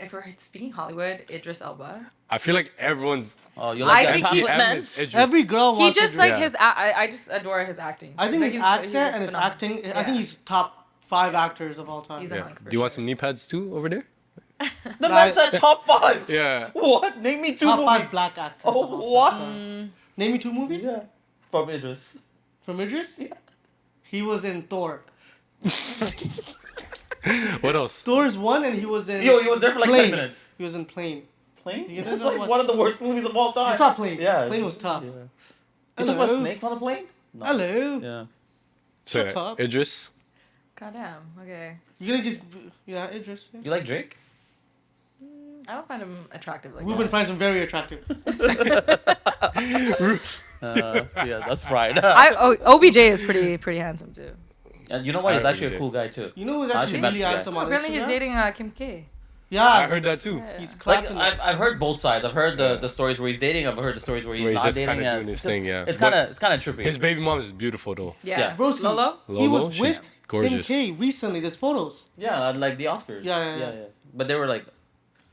If we're speaking Hollywood, Idris Elba. I feel like everyone's. Oh, you like I that think he's chocolate meant- mess? Idris. Every girl He wants just to like Yeah. his... I just adore his acting. I think Like, his he's accent and his phenomenal. acting. I Yeah. think he's top 5 actors of all time. He's a Yeah. hunk for Do you want sure. some knee pads too over there? The man said top 5. Yeah. What? Name me 2 top movies. 5 black actors. Oh, of all what? time. Name me 2 movies Yeah. From Idris. from Idris. Yeah. He was in Thor. What else? Thor's 1 and he was in. Yo, he was there for like Plane. 10 minutes. He was in Plane. Plane? You That's didn't like watch- one of the worst movies of all time. You saw Plane. Yeah. Plane was tough. Yeah. You talk about Hello. snakes on a plane? No. Hello. Yeah. So Shut up. Idris. Goddamn. Okay. You're gonna just. Yeah, Idris. Yeah. You like Drake? I don't find him attractive like Ruben that. finds him very attractive. Yeah, that's right. OBJ is pretty handsome too. And you know what? He's I actually agree. a cool guy too. You know who's I actually actually met really this guy. handsome on Apparently he's Instagram? dating Kim K. Yeah, I heard that too. Yeah. He's Like clapping. I've heard both sides. I've heard the stories where he's dating. I've heard the stories where he's Where he's not just dating. kinda and doing his it's thing, just- yeah. It's kind of trippy. His baby mom is beautiful though. Yeah. Yeah. Broski, Lolo? he Lolo, was she's with gorgeous. Kim K recently. There's photos. Yeah, like the Oscars. Yeah. But they were like,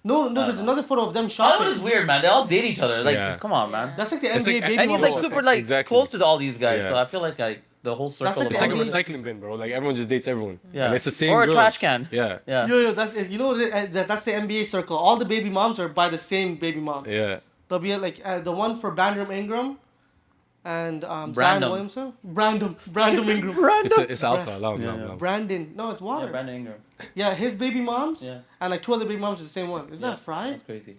No, there's another photo of them Hollywood shopping. is weird, man. They all date each other. Like, Yeah. come on, man. That's like the It's NBA like- baby And he's mama like super thing. like Exactly. close to all these guys. Yeah. So I feel like the whole circle. like of It's like a NBA. recycling bin, bro. Like everyone just dates everyone. Yeah. And it's the same Or a girls. trash can. Yeah. Yeah. Yo, that's you know that's the NBA circle. All the baby moms are by the same baby moms. Yeah. There'll be like the one for Brandon Ingram, and Zion Brandon. Williamson. Brandon Ingram. It's alcohol. Loud, Yeah, loud, yeah. loud. Brandon. No, it's Yeah, water. Brandon Ingram. Yeah, his baby moms. Yeah. And like 2 other baby moms is the same one. Isn't Yeah, that fried? That's crazy.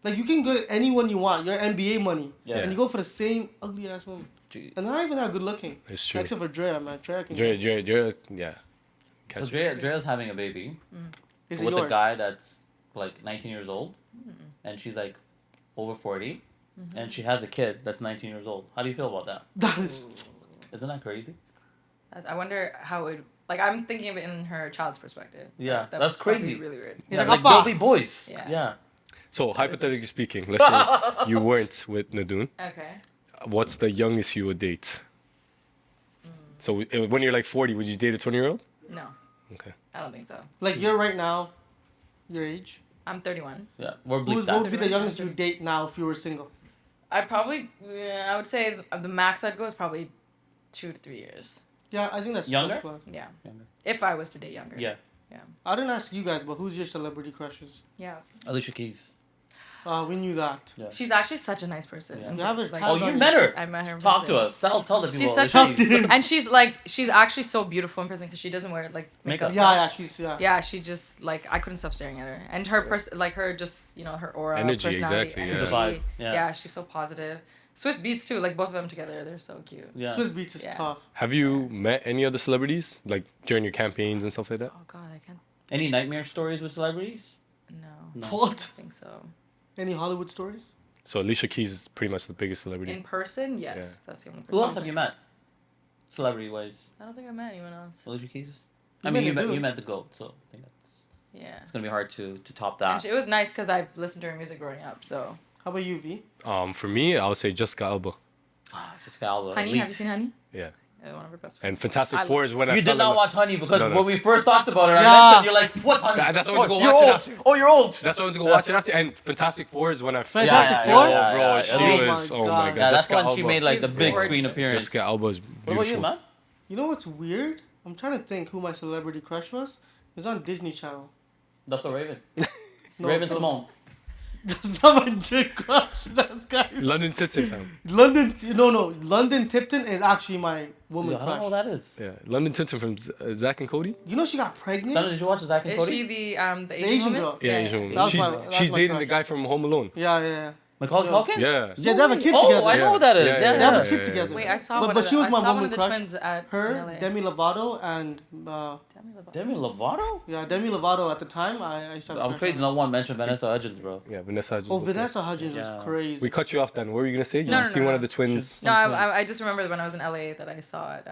Like you can go to anyone you want. Your NBA money. Yeah. And you go for the same ugly ass woman. Jeez. And they're not even that good looking. It's true. Except for Drea, man. Drea can. Dre, yeah. So Drea's having a baby Is it with yours? a guy that's like 19 years old, and she's like over 40, and she has a kid that's 19 years old. How do you feel about that? That is. Isn't that crazy? I wonder how it. Like I'm thinking of it in her child's perspective. Yeah, That that's was probably crazy. Really weird. He's Yeah, like, like "Appa." they'll be boys. Yeah. So hypothetically speaking, let's say you weren't with Nidun. Okay. What's the youngest you would date? So when you're like 40, would you date a 20-year-old? No, Okay. I don't think so. Like you're right now, your age. I'm 31. Yeah, we're What bleak would that. be the youngest you date now if you were single? I'd probably. I would say the max I'd go is probably 2 to 3 years. Yeah, I think that's Younger? that's close. Yeah. Younger. If I was to date younger. Yeah, I didn't ask you guys, but who's your celebrity crushes? Yeah. Alicia Keys. We knew that. Yeah. She's actually such a nice person. Yeah. And, You have her like, tagged Oh, on you your- met her. I met her. in Talk to person. us. Tell the people. She's about such Alicia Keys. and she's actually so beautiful in person because she doesn't wear like makeup. Yeah, much. she's yeah. Yeah, she just like I couldn't stop staring at her, and her like her just her aura, Energy, personality, exactly, energy. yeah. She's a vibe, yeah. She's so positive. Swiss Beats too, like both of them together, they're so cute. Yeah. Swiss Beats is Yeah. tough. Have you met any other celebrities like during your campaigns and stuff like that? Oh God, I can't. Any nightmare stories with celebrities? No, What? I think so. Any Hollywood stories? So Alicia Keys is pretty much the biggest celebrity. In person, yes, that's the only person. Who else have you met? Celebrity wise, I don't think I met anyone else. Alicia Keys. You I mean, met Nidun. you met the goat, so I think Yeah, it's gonna be hard to top and that. it was nice because I've listened to her music growing up. So, How about you, V? For me, I would say Jessica Alba. Jessica Alba. Honey, elite. have you seen Honey? Yeah. One of her best friends. And Fantastic I Four is when I You fell did not in love- watch Honey because No, no. when we first talked about it, I Yeah. mentioned you're like, what's Honey? That's why I went to go you're watch it old. after. Oh, you're old. That's why I went to go watch it after. And Fantastic Four is when I fell. Fantastic Yeah, Four? yeah, yeah, Bro, yeah. she Oh was. my Oh my God. god. Yeah, that's Jessica when she Alba. made like the She's big screen gorgeous. appearance. Jessica Alba is What beautiful. about you, man? You know what's weird? I'm trying to think who my celebrity crush was. It was on Disney Channel. That's so Raven. No, Raven the- Simone. That's not my chick crush. That's guy. London Tipton, fam. London. No. London Tipton is actually my woman I don't know crush. what that is. Yeah, London Tipton from Zach and Cody. You know she got pregnant. Did you watch Zach and Is Cody? she the Asian Asian woman? girl. Yeah, Asian woman. That was my She's dating crush. the guy from Home Alone. Yeah. Macaulay Yeah. Culkin? Yeah. Yeah, they have a kid Oh, together. I know who that is. Yeah, Yeah, They have a yeah, kid yeah. together. Wait, I saw But one. she was I my saw one woman of the crush. twins at Her, LA. Demi Lovato, and Demi Lovato? yeah, Demi Lovato at the time. I used to have a I'm crush crazy. on. No one mentioned Vanessa Hudgens, bro. Yeah, Vanessa. Hudgens Oh, was there. Vanessa Hudgens Yeah. was crazy. We cut you off then. What were you gonna say? You No, seen one no. of the twins? No, I just remember when I was in LA that I saw it.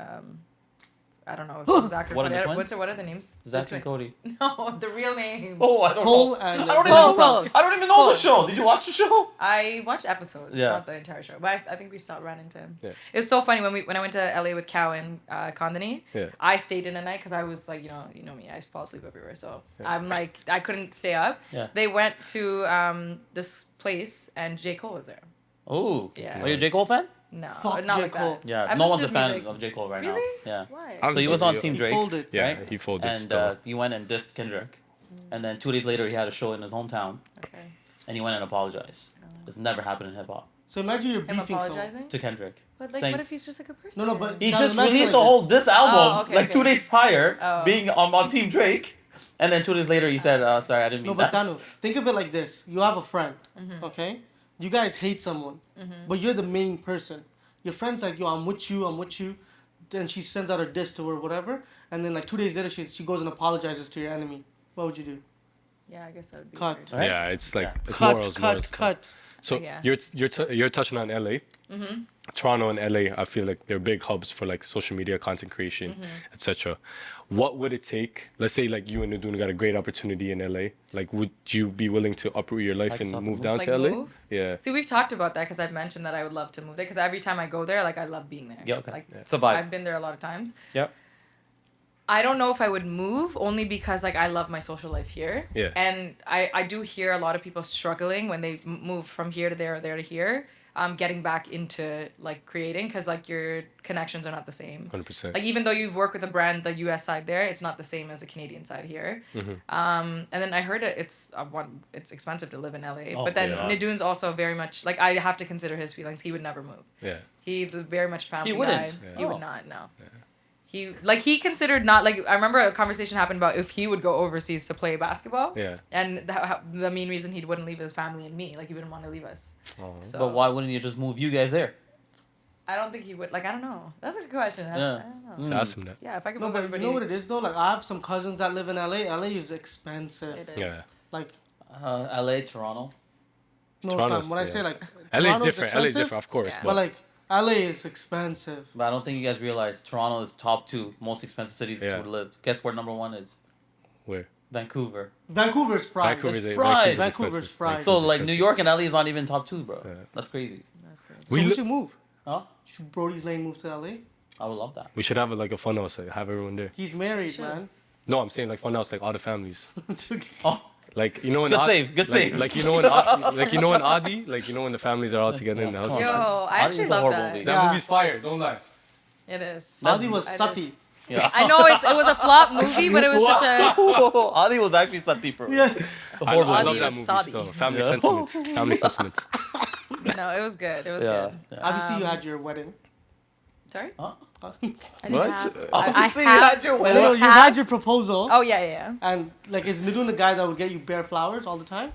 I don't know if it's Zach or What are the Cody. twins? What are the names? Zach The and twin- Cody. No, the real name. Oh, I don't Cole know. and I don't Dennis even, Cross. I don't even know Cole. the show. Did you watch the show? I watched episodes, Yeah. not the entire show, but I think we ran into him. Yeah. It's so funny when I went to LA with Cow and Kondani. Yeah. I stayed in a night because I was like, you know me, I fall asleep everywhere. So I'm like, I couldn't stay up. Yeah. They went to this place and J Cole was there. Oh. Yeah. Are you a J. Cole fan? No, Fuck not J. like Cole. that. Yeah. I've No listened one's to a his fan music. of J. Cole right Really? now. Yeah. Why? I'm So he was on Team He Drake. folded. Yeah, right? he folded And still. he went and dissed Kendrick. And then 2 days later, he had a show in his hometown. Okay. And he went and apologized. It's never happened in hip hop. So imagine you're Him beefing someone. apologizing? To Kendrick. But like, Saying- what if he's just a good person? No, but He now just imagine released like the whole this. diss album Oh, okay, like okay. 2 days prior, Oh. being on Team Drake. And then 2 days later, he said, sorry, I didn't No, mean but that. Danu, think of it like this: you have a friend, okay? You guys hate someone, but you're the main person. Your friend's like, "Yo, I'm with you." Then she sends out a diss to her, whatever, and then like 2 days later, she goes and apologizes to your enemy. What would you do? Yeah, I guess that would be Cut. weird. Right? Yeah, it's like it's Cut, morals. cut, cut. So Yeah. you're touching on LA. Toronto and LA, I feel like they're big hubs for like social media content creation, etc. What would it take? Let's say like you and Nidun got a great opportunity in LA. Like, would you be willing to uproot your life and move down Like to LA? move? Yeah. See, we've talked about that because I've mentioned that I would love to move there because every time I go there, like I love being there. Yeah, okay. Like It's a vibe. I've been there a lot of times. Yep. I don't know if I would move only because like I love my social life here. Yeah. And I do hear a lot of people struggling when they move from here to there or there to here, getting back into like creating because like your connections are not the same. 100%. Like even though you've worked with a brand, the U.S. side there, it's not the same as the Canadian side here. And then I heard it's expensive to live in LA. Oh, But then yeah. Nidun's also very much like I have to consider his feelings. He would never move. Yeah. He's a very much family wouldn't? guy. Yeah. He Oh. would not. No. He considered not like I remember a conversation happened about if he would go overseas to play basketball. Yeah. And the main reason he wouldn't leave his family and me, like he wouldn't want to leave us. Oh. So But why wouldn't you just move you guys there? I don't think he would. Like I don't know. That's a good question. I Yeah. don't know. So ask him that. Yeah, if I could No, move but everybody. you know what it is though? Like I have some cousins that live in LA. LA is expensive. It is. Yeah. Like LA, Toronto. no, Toronto's- fam, when I yeah. say like LA's Toronto's different. LA's expensive, different, of course. Yeah. but like LA is expensive. But I don't think you guys realize Toronto is top 2 most expensive cities Yeah. to live. Guess where number 1 is? Where? Vancouver. Vancouver's fried. Vancouver's It's a- fried. Vancouver's expensive. fried. So Vancouver's like New expensive. York and LA is not even top 2, bro. Yeah. That's crazy. That's crazy. So We we li- should move. Huh? Should Brody's Lane move to LA? I would love that. We should have like a fun house, like have everyone there. He's married, Sure. man. No, I'm saying like fun house, like all the families. Oh, Like you know when Good Ad- save, good like, save. Like you know when like you know when Adi, like you know when the families are all together in the house. Come Yo, on. I actually Adi's a love horrible that. movie. That Yeah. movie's fire. Don't lie. It is. Adi was I Sati. yeah. I know it was a flop movie, but it was such a. Adi was actually Sati for Yeah. I Adi love that was movie. Saudi. So family Yeah. sentiments. Family sentiments. No, it was good. It was Yeah. good. yeah. Obviously, you had your wedding. Sorry. Huh? I didn't What? have- Obviously, I you have- had your No, wedding. no, you have- had your proposal. Oh yeah, yeah. And like, is Nidun the guy that would get you bare flowers all the time?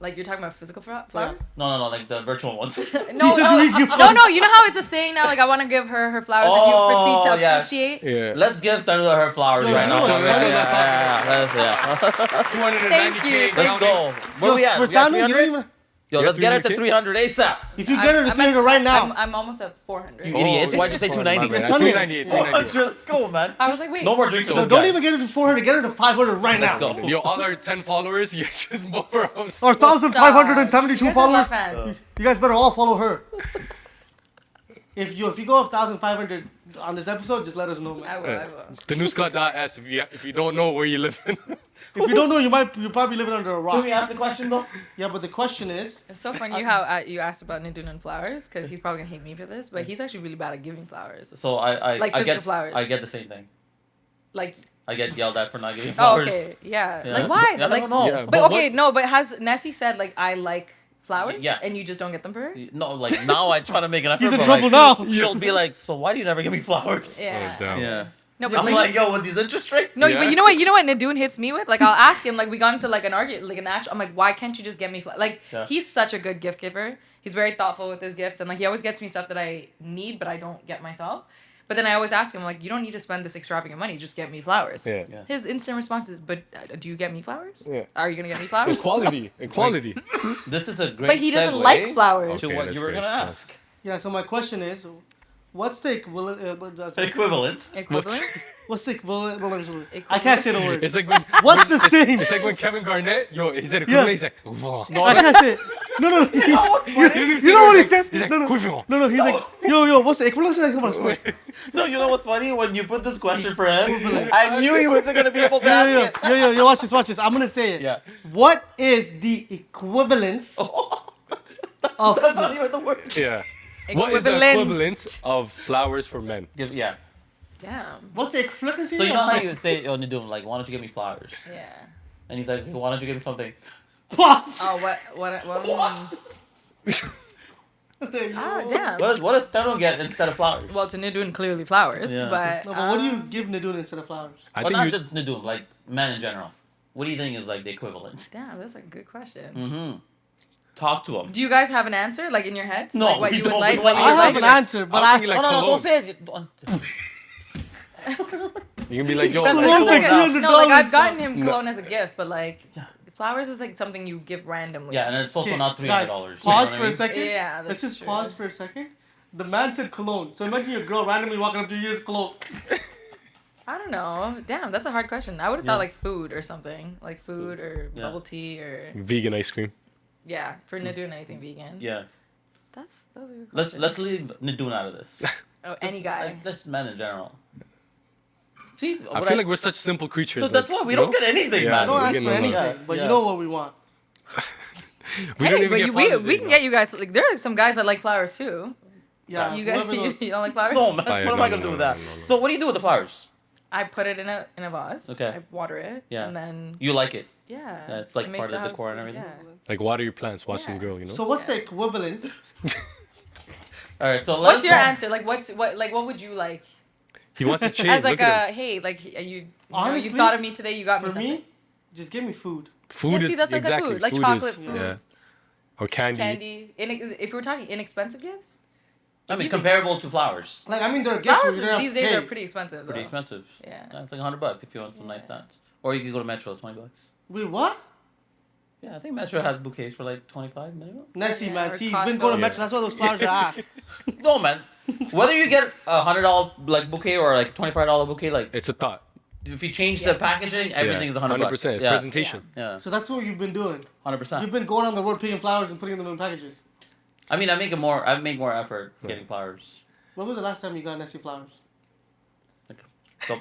Like you're talking about physical flowers? No, like the virtual ones. No, said no, you would give no. You know how it's a saying now, like I want to give her flowers, and you proceed to yeah. appreciate. Yeah. Let's give Thanuska her flowers Yo, right now. no, Yeah, let's- yeah. 290K. Thank Let's go. Where we at? For We at Tanu, you 300? don't even. Yo, You let's have get her to 300K? 300 ASAP. If you get her to I'm 300 right now, I'm almost at 400. You idiot. Why'd you say 290? It's Sunday. 398. 398. Let's go, man. I was like, wait. No more drinks. So for this don't guy. even get her to 400. Get her to 500 right now. Let's go. Yo, all our 10 followers, you just bumper us. Or 1,572 You guys are followers. fans. You guys better all follow her. If you go up 1,500 on this episode, just let us know, I man. will. I will. Thanuska.s if you don't know where you live in. If you don't know, you're probably living under a Can rock. we ask the question, though? Yeah, but the question is, It's so funny how you asked about Nidun and flowers because he's probably gonna hate me for this, but he's actually really bad at giving flowers. So I Like I physical get flowers. I get the same thing. Like I get yelled at for not giving Oh, flowers. okay. Yeah. Yeah. Like why? Yeah, I Like, don't know. Yeah, but but okay, what- no. But has Nessie said like I like flowers? Yeah. And you just don't get them for her? No, like now I try to make an effort. He's in but, trouble like, now. She'll be like, "So why do you never give me flowers?" Yeah. Oh, damn. Yeah. No, but I'm like, "Yo, with these interest rates." no, Yeah. but you know what? You know what Nidun hits me with? Like, I'll ask him. Like, we got into like an argument, like an actual. I'm like, why can't you just get me? Like, Yeah. he's such a good gift giver. He's very thoughtful with his gifts, and like he always gets me stuff that I need, but I don't get myself. But then I always ask him like, you don't need to spend this extravagant money. Just get me flowers. Yeah. Yeah. His instant response is, but do you get me flowers? Yeah. Are you gonna get me flowers? Equality. This is a great. But he doesn't segue like flowers. To Okay, what that's you were very gonna stuff. ask. Yeah. So my question is, what's the equivalent? Equivalent. Equivalent. What's the equivalent? I can't say the word. It's like when What's the same? it's like when Kevin Garnett, he said equivalent. Yeah. He's like, "Wow." I can't say it. No. You know what he said? He's like, No. equivalent. No. He's like, yo. What's the equivalent? Come on. No, you know what's funny? When you put this question for him, I knew he wasn't gonna be able to ask it. Yo. Watch this. I'm gonna say it. Yeah. What is the equivalence of? That's not even the word. Yeah. What is the Equivalent. equivalent of flowers for men? Yeah. Damn. What's the equivalence? So you know how you say, "Oh, Nidun, like, why don't you give me flowers?" Yeah. And he's like, "Why don't you give me something?" Pause. Oh, what? Oh, damn. What does Thanuska get instead of flowers? Well, to Nidun, clearly flowers, Yeah. but No, but what do you give Nidun instead of flowers? I well, think not you. just Nidun, like men in general. What do you think is like the equivalent? Damn, that's a good question. Mm-hmm. Talk to him. Do you guys have an answer, like in your heads? No, like what we you would don't. like. We What don't. you I would have like? an answer, but I was thinking No, like no, cologne. don't say it. Don't- You can be like, yo, That's like, Cologne's like Okay. $300. No, like I've gotten him No. cologne as a gift, but like flowers is like something you give randomly. Yeah, and it's also Okay, not guys, $300. pause for a second. Yeah, Let's that's just true. pause for a second. The man said cologne. So imagine your girl randomly walking up to you, use cologne. I don't know. Damn, that's a hard question. I would have Yeah. thought like food or something, like food or Yeah. bubble tea or vegan ice cream. yeah, for Nidun anything vegan. Yeah. That's a good Let's question. let's leave Nidun out of this. Oh, any guy. Just men in general. See, I feel like we're such simple creatures. No, that's like, why we you don't know? get anything, Yeah, man. Don't we're ask getting for a lot. anything, Yeah, but yeah. you know what we want. We Hey, don't even but get we flowers. can get you guys like there are some guys that like flowers too. Yeah, You guys whoever knows. you don't like flowers? No, man. Oh, yeah, What am no, I gonna no, do with no, that? no, no. So what do you do with the flowers? I put it in a vase. Okay. I water it. Yeah. And then You like it? yeah. Yeah, it's like it makes part of the house- decor and everything. Yeah. Like water your plants, watch them Yeah. grow. You know. So what's the equivalent? All right. So let What's us your know. answer? Like what would you like He wants to change. as like Look at a him. hey like you Honestly, you thought of me today you got For me something. me, just give me food. Food Yeah, see, is that's like a exactly food, like food chocolate is, food. Yeah. Or candy. Candy. If we're talking inexpensive gifts, I mean, You- comparable to flowers. Like I mean, there are gifts where flowers you're gonna these have to days pay. are pretty expensive. Pretty though. expensive. Yeah. It's like $100 if you want some nice scents. Or you can go to Metro, $20. Wait, what? Yeah, I think Metro has bouquets for like 25 minimum. Nessie, Yeah, man. or See, he's been Costco. going to Yeah. Metro. That's why those flowers are ass. No, man. Whether you get a $100 like bouquet or like $25 bouquet, like It's a thought. if you change Yeah. the packaging, everything is $100. 100%. Yeah. Presentation. Yeah, So that's what you've been doing. 100%. You've been going on the road picking flowers and putting them in packages. I mean, I make more effort getting flowers. When was the last time you got Nessie flowers? Like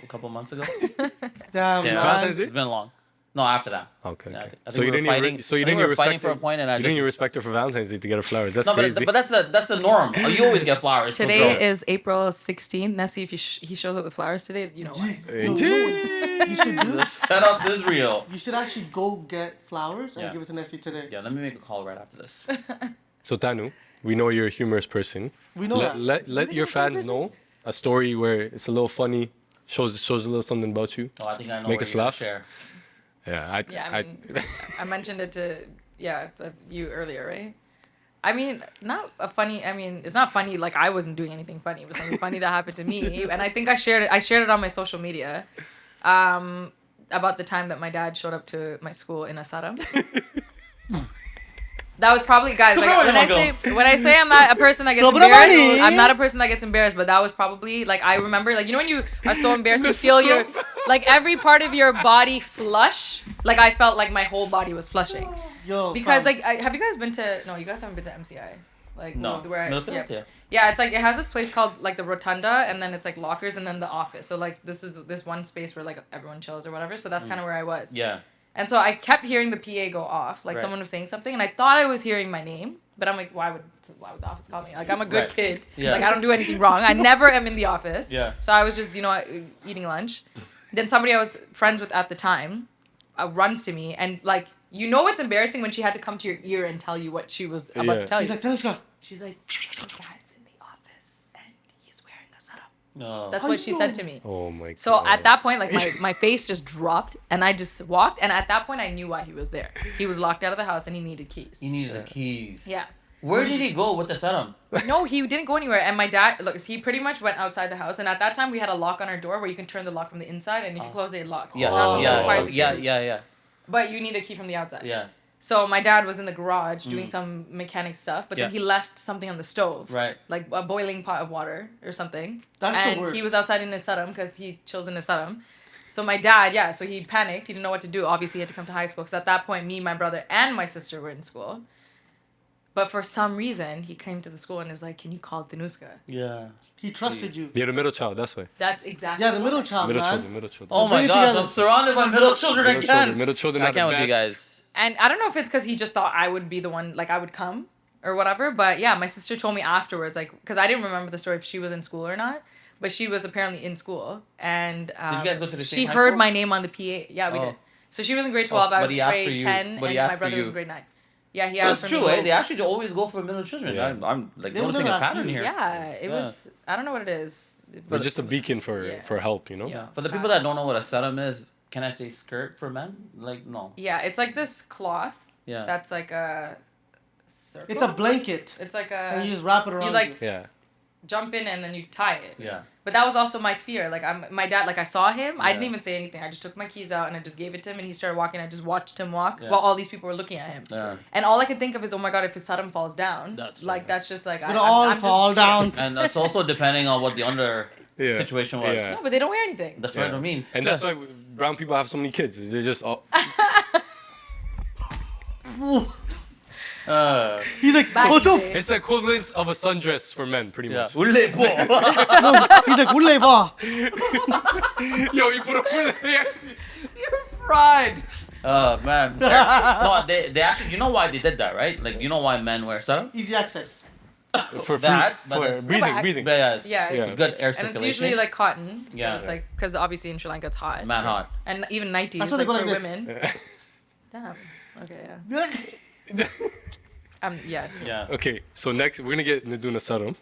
a couple months ago. Damn, Yeah, man. Valentine's Day? it's been long. No, after that. Okay. Yeah, I okay. think So you we were didn't fighting. even. So you I think didn't we were even fighting respect for a point, and I You didn't just even respect her for Valentine's Day to get her flowers. That's no, crazy. but that's the norm. You always get flowers. for Today girls. is April 16th. Nessie, if he shows up with flowers today, you know why. Jeez. Yo, you know what you should do? The setup is real. You should actually go get flowers and Yeah. give it to Nessie today. Yeah, let me make a call right after this. So Tanu, we know you're a humorous person. We know that. Let think your I'm a funny fans person? know a story where it's a little funny, shows a little something about you. Oh, I think I know Make what us you're gonna laugh. share. Yeah, Yeah, I mean, I mentioned it to but you earlier, right? I mean, not a funny. I mean, it's not funny. Like I wasn't doing anything funny. It was something funny that happened to me, and I think I shared it. I shared it on my social media, about the time that my dad showed up to my school in Asara. That was probably, guys. Like when I say I'm not a person that gets embarrassed, I'm not a person that gets embarrassed. But that was probably like I remember, like you know when you are so embarrassed, you feel your like every part of your body flush. Like I felt like my whole body was flushing Yo, because fam. have you guys been to? No, you guys haven't been to MCI. Like No. where Middlefield? yeah. Yeah. Yeah, it's like it has this place called like the Rotunda, and then it's like lockers, and then the office. So like this is this one space where like everyone chills or whatever. So that's kind of where I was. Yeah. And so I kept hearing the PA go off, like Right. someone was saying something, and I thought I was hearing my name, but I'm like, why would the office call me? Like I'm a good Right. kid, Yeah. like I don't do anything wrong. I never am in the office. Yeah. So I was just eating lunch. then somebody I was friends with at the time runs to me and like, you know it's embarrassing when she had to come to your ear and tell you what she was about to tell She's you. like, Thanuska. She's like, your dad's in the office and he's wearing a setup. No. That's How what you she know? said to me. Oh my god. So at that point, like my face just dropped and I just walked. And at that point, I knew why he was there. He was locked out of the house and he needed keys. He needed the keys. Yeah. Where did he go with the setup? No, he didn't go anywhere. And my dad, look, he pretty much went outside the house. And at that time, we had a lock on our door where you can turn the lock from the inside. And if you close it, it locks. Yeah, It's not something that requires a key. yeah. But you need a key from the outside. Yeah. So my dad was in the garage doing some mechanic stuff. But then Yeah. he left something on the stove. Right. Like a boiling pot of water or something. That's the and worst. he was outside in his saddam because he chills in his saddam. So my dad, so he panicked. He didn't know what to do. Obviously, he had to come to high school. Because at that point, me, my brother, and my sister were in school. But for some reason, he came to the school and is like, can you call Thanuska? Yeah. He trusted you. You're the middle child, that's why. That's exactly Yeah, the middle child, Middle man. children, middle children. Oh my Bring it gosh, together. I'm surrounded by middle children Middle again. children, middle children I are the can't with you best. guys. And I don't know if it's because he just thought I would be the one, like I would come or whatever. But yeah, my sister told me afterwards, like, because I didn't remember the story if she was in school or not. But she was apparently in school. And Did you guys go to the she same high heard school? my name on the PA. Yeah, we Oh. did. So she was in grade 12, I but was he in asked for grade you- 10, but he and asked my for brother was you. in grade 9. Yeah, he That's asked for true, me. eh? They actually always go for middle children. Yeah. I'm like They would noticing never a ask pattern you. here. Yeah, it Yeah. was, I don't know what it is. But just a beacon Yeah. for help, you know? Yeah. For the people that don't know what a setum is, can I say skirt for men? Like, no. Yeah, it's like this cloth Yeah. that's like a circle. It's a blanket. It's like And you a, just wrap it around you like Yeah. jump in and then you tie it. Yeah. But that was also my fear. Like my dad, like I saw him. I didn't Yeah. even say anything. I just took my keys out and I just gave it to him and he started walking. I just watched him walk Yeah. while all these people were looking at him. Yeah. And all I could think of is, oh my god, if his saddam falls down, That's that's just like We'll all fall down. And that's also depending on what the under Yeah. situation was. Yeah. No, but they don't wear anything. That's what I mean. And that's why brown people have so many kids. They just all, He's like, Back what's in up? the day. it's the equivalent of a sundress for men, pretty Yeah. much. Ule bo. He's like, "Wulle ba." Yo, you put a You're fried. Oh man. No, they actually. You know why they did that, right? Like, you know why men wear setup? Easy access. for That, food, but for it's- breathing, but breathing. Yeah, it's, Yeah, it's it's- good air And circulation. it's usually like cotton. So Yeah. it's like, because obviously in Sri Lanka it's hot. man hot. And even 90s, That's why they like go for like this. women. Damn. Okay, yeah. Yeah. Yeah. Okay, so next we're gonna get Nidun a sarum,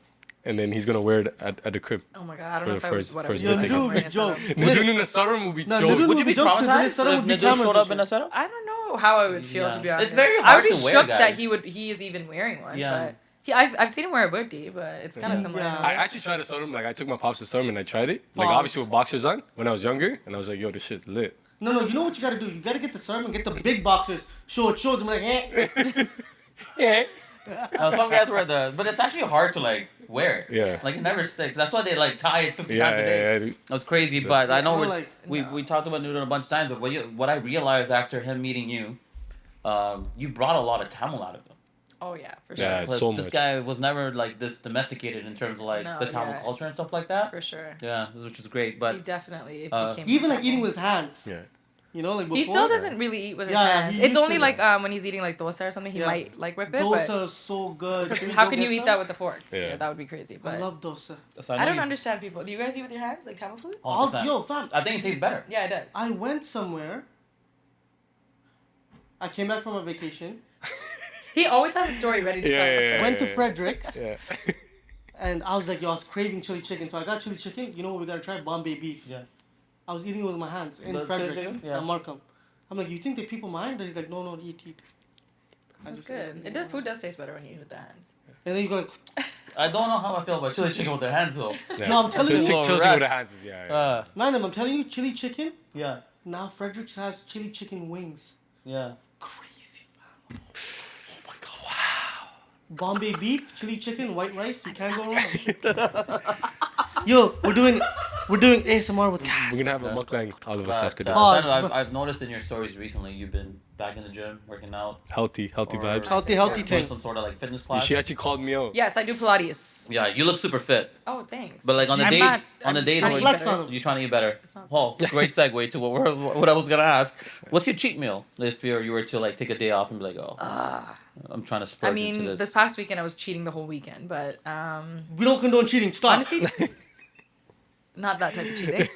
and then he's gonna wear it at the crib. Oh my god, I don't know if I For was his whatever. first you Yo, were birthday. Nidun wearing be a joke. setup. Nidun in a sarum will be No, joke. Nidun Would you be Jokes is in his traumatized setup if would be Nidun cameras showed and up in a shit. setup? I don't know how I would feel Yeah. to be honest. It's very I hard would be to wear, shook that guys. he is even wearing one. Yeah. But I've seen him wear a birthday, but it's kind of similar. Yeah. I actually tried a sarum. Like I took my pops to sarum and I tried it. Like Pops. obviously with boxers on when I was younger, and I was like, yo, this shit's lit. No, you know what you gotta do? You gotta get the sermon, get the big boxers. It shows them like, eh. Yeah. Some guys wear but it's actually hard to like wear. Yeah. Like it never sticks. That's why they like tie it 50 Yeah, times a day. yeah, yeah. That's crazy. But I know We're we're, like, we talked about Nidun a bunch of times. But what I realized after him meeting you, you brought a lot of Tamil out of him. Oh yeah, for sure. Yeah, Because so this much. guy was never like this domesticated in terms of like No, the Tamil yeah. culture and stuff like that. For sure. Yeah, which is great. He But definitely uh, became even like Tamil. eating with his hands. Yeah. You know, like before. He still doesn't really eat with his Yeah, hands. he It's used only to. like when he's eating like dosa or something, he Yeah. might like rip it. Dosa is so good. But Can how go can you get eat some? that with a fork? Yeah. That would be crazy. But I love dosa. so I know don't you- understand people. Do you guys eat with your hands like Tamil food? 100%. Yo, fam. I think it tastes better. Yeah, it does. I went somewhere. I came back from a vacation. He always has a story ready to Yeah, tell. yeah, yeah. Went to Frederick's. Yeah. And I was like, yo, I was craving chili chicken. So I got chili chicken. You know what we gotta try? Bombay beef. Yeah. I was eating it with my hands in The chili Frederick's chicken? Yeah. at Markham. I'm like, you think the people mind? He's like, no, eat. I That's just- good. It does. Food does taste better when you eat with the hands. And then you go like, I don't know how I feel about chili chicken with their hands though. Yeah. No, I'm telling So you. chili with the hands is yeah. man, I'm telling you, chili chicken. Yeah. Now Frederick's has chili chicken wings. Yeah. Crazy, man. Oh my god, wow. Bombay beef, chili chicken, white rice. You can't go wrong. Yo, we're doing ASMR with Cass. We're gonna have a mukbang, all of us after this. Pause. I've noticed in your stories recently you've been back in the gym working out. Healthy or vibes. Healthy doing thing. some sort of like fitness class. She actually called me out. Yes, I do Pilates. Yeah, you look super fit. Oh, thanks. But like on the I'm days, not- on the I'm days trying when to flex eat better. on him. you're trying to eat better. not- Oh, great segue to what I was gonna ask. What's your cheat meal if you were to like take a day off and be like, oh, I'm trying to splurge I into mean, this. this past weekend I was cheating the whole weekend, but We don't condone cheating. Stop. honestly, Not that type of cheating,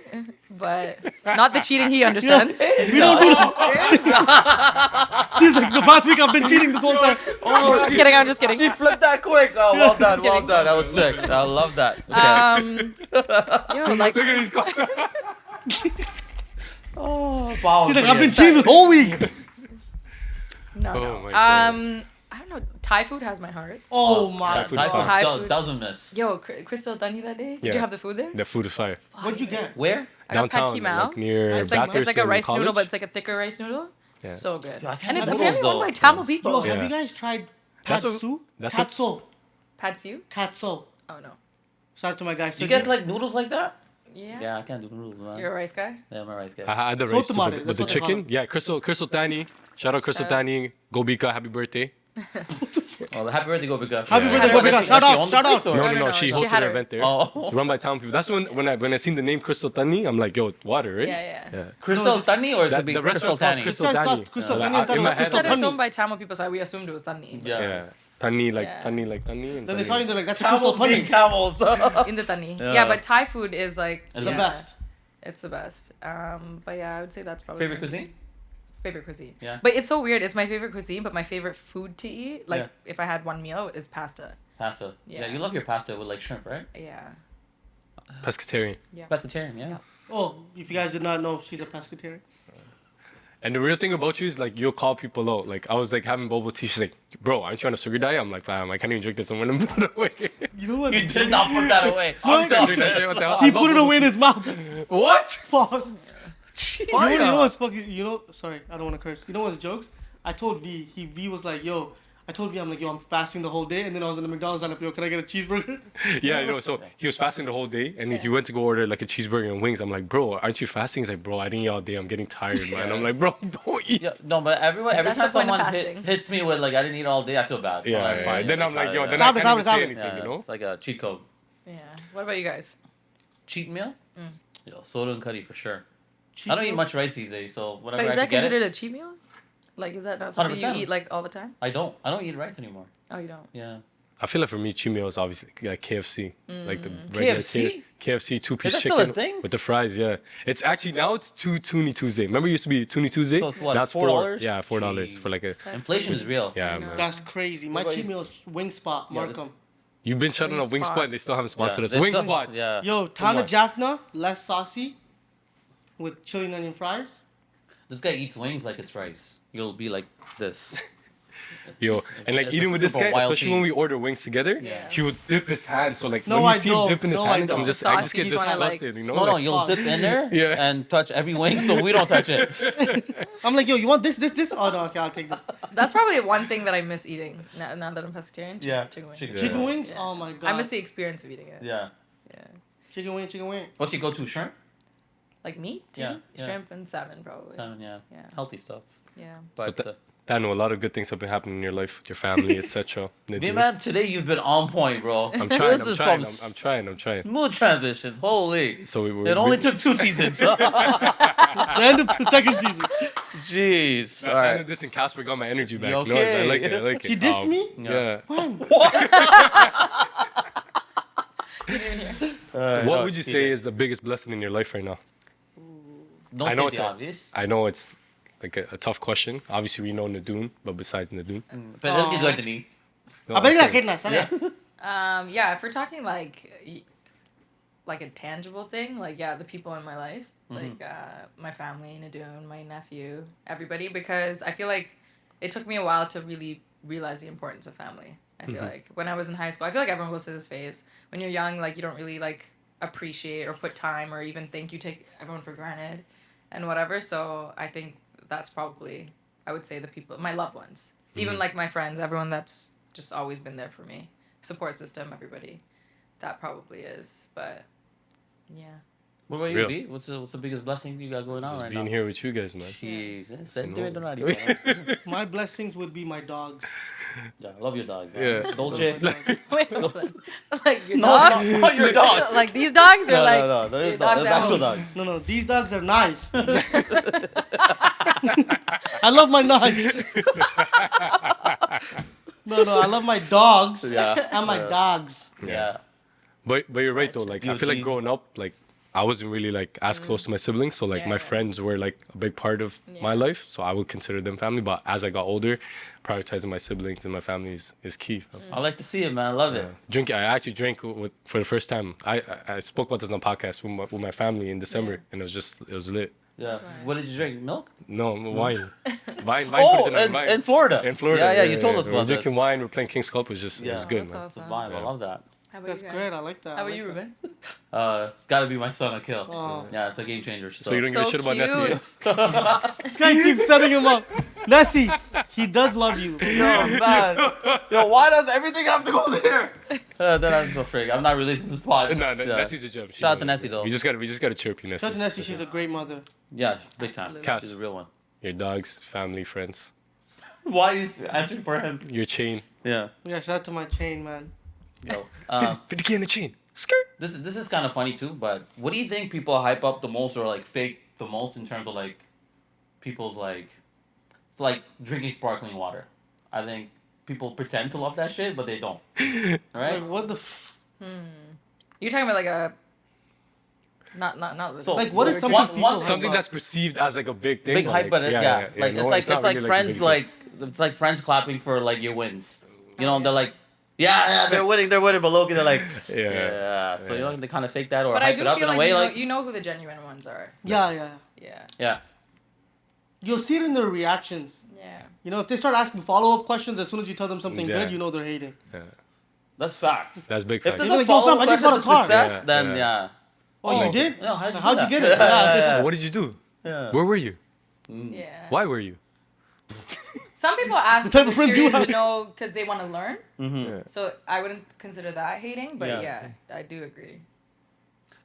but not the cheating he understands. We don't do that. She's like, the past week I've been cheating this whole time. I'm just kidding. I'm just kidding. She flipped that quick. Oh, well done, well kidding. done. That was sick. I love that. Okay. Yo, like, Look at these guys. Oh, wow. She's like, I've been cheating this whole week. no, Oh no. my God. I don't know. Thai food has my heart. Oh my Thai food god. is fire. Thai Do- food. doesn't miss. Yo, Crystal Thanuska that day. Did Yeah. you have the food there? The food is fire. What'd you get? Where? I got pad Downtown, ki mao. like near It's like Baches it's like a and rice noodle, college. but it's like a thicker rice noodle. Yeah. So good. Yo, I can't And it's have apparently noodles, owned by though. Tamil Yo, people. have Yeah. you guys tried That's what- katsu? that's what- Katsu. Pad siu? Katsu. Oh no. Shout out to my guy. You Sergey. guys like noodles like that? Yeah. Yeah, I can't do noodles, man. You're a rice guy. Yeah, I'm a rice guy. I had the So rice too, tamale, but that's the what they call chicken. it. Yeah, Crystal Tani. Shout out Crystal Shout out. Tani. Gobika, happy birthday. Oh, happy birthday, Gobika. Happy Yeah. birthday, Yeah. Gobika. Yeah. Shout out, shout out. No, no, She she hosted had an her- event there. Oh. It's run by town people. That's when I seen the name Crystal Tani, I'm like, yo, water, right? Yeah, yeah. Crystal Sunny or it That- could be the Crystal restaurant's called Tanny? Crystal This guy Tani. thought Crystal Yeah, Tani like, and thought in it my was head, Crystal Said it's Tani. owned by Tamil people, so we assumed it was Tani. Yeah. Yeah. Tani like Yeah. Tani like Tani. And Then they Tani. saw you, they're like, that's a Crystal Tamils being Tani. Tamils. In the Tani. Yeah. Yeah, but Thai food is like The yeah, best. It's the best. But yeah, I would say that's probably Favorite my cuisine? Favorite cuisine. Yeah. But it's so weird. It's my favorite cuisine, but my favorite food to eat, like Yeah. if I had one meal, is pasta. Pasta. Yeah. Yeah. You love your pasta with like shrimp, right? Yeah. Pescatarian. Pescatarian, yeah. Oh, if you guys did not know, she's a pescatarian. And the real thing about you is like you'll call people out. Like I was like having bubble tea. She's like, bro, aren't you on a sugar diet? I'm like, fam, I can't even drink this. I'm gonna put it away. You know what? You did not put that away. I'm Can't drink sorry. that shit. What the hell? He I put love it bubble away in tea. his mouth. What? Fuck. Fire. You know what's fucking, sorry, I don't want to curse. You know what's jokes? I told V was like, yo, I told V, I'm like, yo, I'm fasting the whole day. And then I was in the McDonald's, I'm like, yo, can I get a cheeseburger? Yeah, you know. So he was fasting the whole day, and he went to go order like a cheeseburger and wings. I'm like, bro, aren't you fasting? He's like, bro, I didn't eat all day. I'm getting tired, man. I'm like, bro, don't eat. Yeah, no, but every That's time the point of someone fasting. hits me with like I didn't eat all day, I feel bad. Yeah, I'm like, yeah, fine, Then yeah, I'm like, yo, yeah. then Stop I it, can't stop even it, say stop it. anything, you know. It's like a cheat code. Yeah. What about you guys? Cheat meal? Yo, soda and curry for sure. Cheat I don't eat meal? much rice these days, so whatever But is I that can get considered it. a cheat meal? Like, is that not something you 100%. eat like all the time? I don't eat rice anymore. Oh, you don't. Yeah. I feel like for me, cheat meal is obviously like KFC, like the regular KFC? KFC 2-piece Is that still chicken a thing? with the fries. Yeah, it's actually now it's Toonie Tuesday. Remember, it used to be Toonie Tuesday. So it's what, Now it's $4? Yeah, $4 Jeez. for like a. That's Inflation is real. Yeah, I know. man. That's crazy. My What about cheat you? meal is Wingspot, Yeah, Markham. You've been shutting up Wing Wingspot. Spot. They still haven't sponsored us. They Wing still- Spots. Yeah. Yo, One Tana more. Jaffna, less saucy, with chili and onion fries. This guy eats wings like it's rice. You'll be like this. Yo, and like it's eating a with this super guy, wild especially thing. when we order wings together, Yeah. he would dip his hand. So like No, when you I see him don't. dipping his No, I hand, don't. I just Sauce, get you just wanna, like- disgusted. You know, No, no, like, you'll dip in there Yeah. and touch every wing, so we don't touch it. I'm like, yo, you want this? Oh, no, okay, I'll take this. That's probably one thing that I miss eating now that I'm pescatarian. Yeah. Chicken wings. Chicken. Chicken wings? Yeah. Oh my god. I miss the experience of eating it. Yeah. Yeah. Chicken wing. What's your go-to? Shrimp? Like meat, too? Yeah, yeah. Shrimp and salmon, probably. Salmon, yeah. Yeah. Healthy stuff. Yeah. But I know a lot of good things have been happening in your life, your family, etc. hey, man, today you've been on point, bro. I'm trying. This I'm is trying. some I'm trying. smooth transitions. Holy. So we It only took 2 seasons. The end of the second season. Jeez. All I right. ended this and Casper got my energy back. You No, I okay? like it. I like it. She dissed me? Yeah. When? What would you say is the biggest blessing in your life right now? Don't I know state it's the a- obvious. I know it's like a tough question. Obviously, we know Nidun, but besides Nidun, Pero que ganda no, I bet I'm you saying- like it now. Yeah, if we're talking like a tangible thing, like the people in my life, like my family, Nidun, my nephew, everybody, because I feel like it took me a while to really realize the importance of family. I feel like when I was in high school, I feel like everyone goes through this phase. When you're young, like you don't really like appreciate or put time or even think, you take everyone for granted and whatever. So I think that's probably, I would say, the people, my loved ones, even like my friends, everyone that's just always been there for me, support system, everybody. That probably is, but yeah. What about you, Real. B? What's the biggest blessing you got going on Just right being now? here with you guys, man. Jesus. No. My blessings would be my dogs. Yeah, I love your dog. Yeah. Dolce. Wait, like your No, dogs? not your dogs. Like these dogs, or No, like no, no. your Those dogs at actual home? dogs. No, these dogs are nice. I love my dogs. No, I love my dogs Yeah. and my dogs. Yeah. But you're right though. Like I feel like Beauty. growing up, like I wasn't really like as close to my siblings, so like my friends were like a big part of my life, so I would consider them family. But as I got older, prioritizing my siblings and my family is key. I like to see it, man. I love it. I actually drank for the first time. I spoke about this on the podcast with my family in December, and it was lit. Yeah. What did you drink? Milk? No, wine. Wine. Oh, wine. in Florida. In Florida. Yeah, you told us We're about this. drinking wine. We're playing 𝗙ηκε🗹🗹. It was just, it was good, That's man. awesome. It's a vibe. I love that. How about That's you guys? great. I like that. How I about like you, that. It's Ruben? got to be my son, Akil. Oh. Yeah, it's a game changer. So you don't give a shit about cute. Nessie? This guy keeps setting him up. Nessie, he does love you. Yo, man. Yo, why does everything have to go there? Then I'm so frig. I'm not releasing this pod. No, Yeah. Nessie's a gem. Shout out to Nessie, though. We just gotta chirp you, Nessie. Shout out to Nessie. She's a great mother. Yeah, big time. Absolutely. Cass. She's a real one. Your dogs, family, friends, Why are you answering for him? your chain. Yeah. Yeah, shout out to my chain, man. Yo. 50K in the chain. Skirt. This is kind of funny too, but what do you think people hype up the most or like fake the most in terms of like people's like it's like drinking sparkling water. I think people pretend to love that shit, but they don't. Right? Like, what the You're talking about like a not So Like, what is one- something one- people Something that's perceived as like a big thing. big hype, but yeah. Like no, it's not like really, friends big like it's like friends clapping for like your wins. You know, they're like, yeah, they're winning, but low-key they're like, yeah. So you know they kind of fake that or But I hype do it up feel in a like way you know, like you know who the genuine ones are. Yeah. Yeah. yeah. You'll see it in their reactions. Yeah. You know, if they start asking follow-up questions, as soon as you tell them something Yeah. good, you know they're hating. That's facts. That's big If facts. there's You're a like, yo, fam, follow-up I just question bought a to car. success, Yeah, then yeah. yeah. Oh, you did? No, How'd you do get that? it? Yeah. What did you do? Yeah. Where were you? Yeah. Why were you? Some people ask The type because of they're friends you curious to have. know because they want to learn. Yeah. So I wouldn't consider that hating, but Yeah. yeah, I do agree.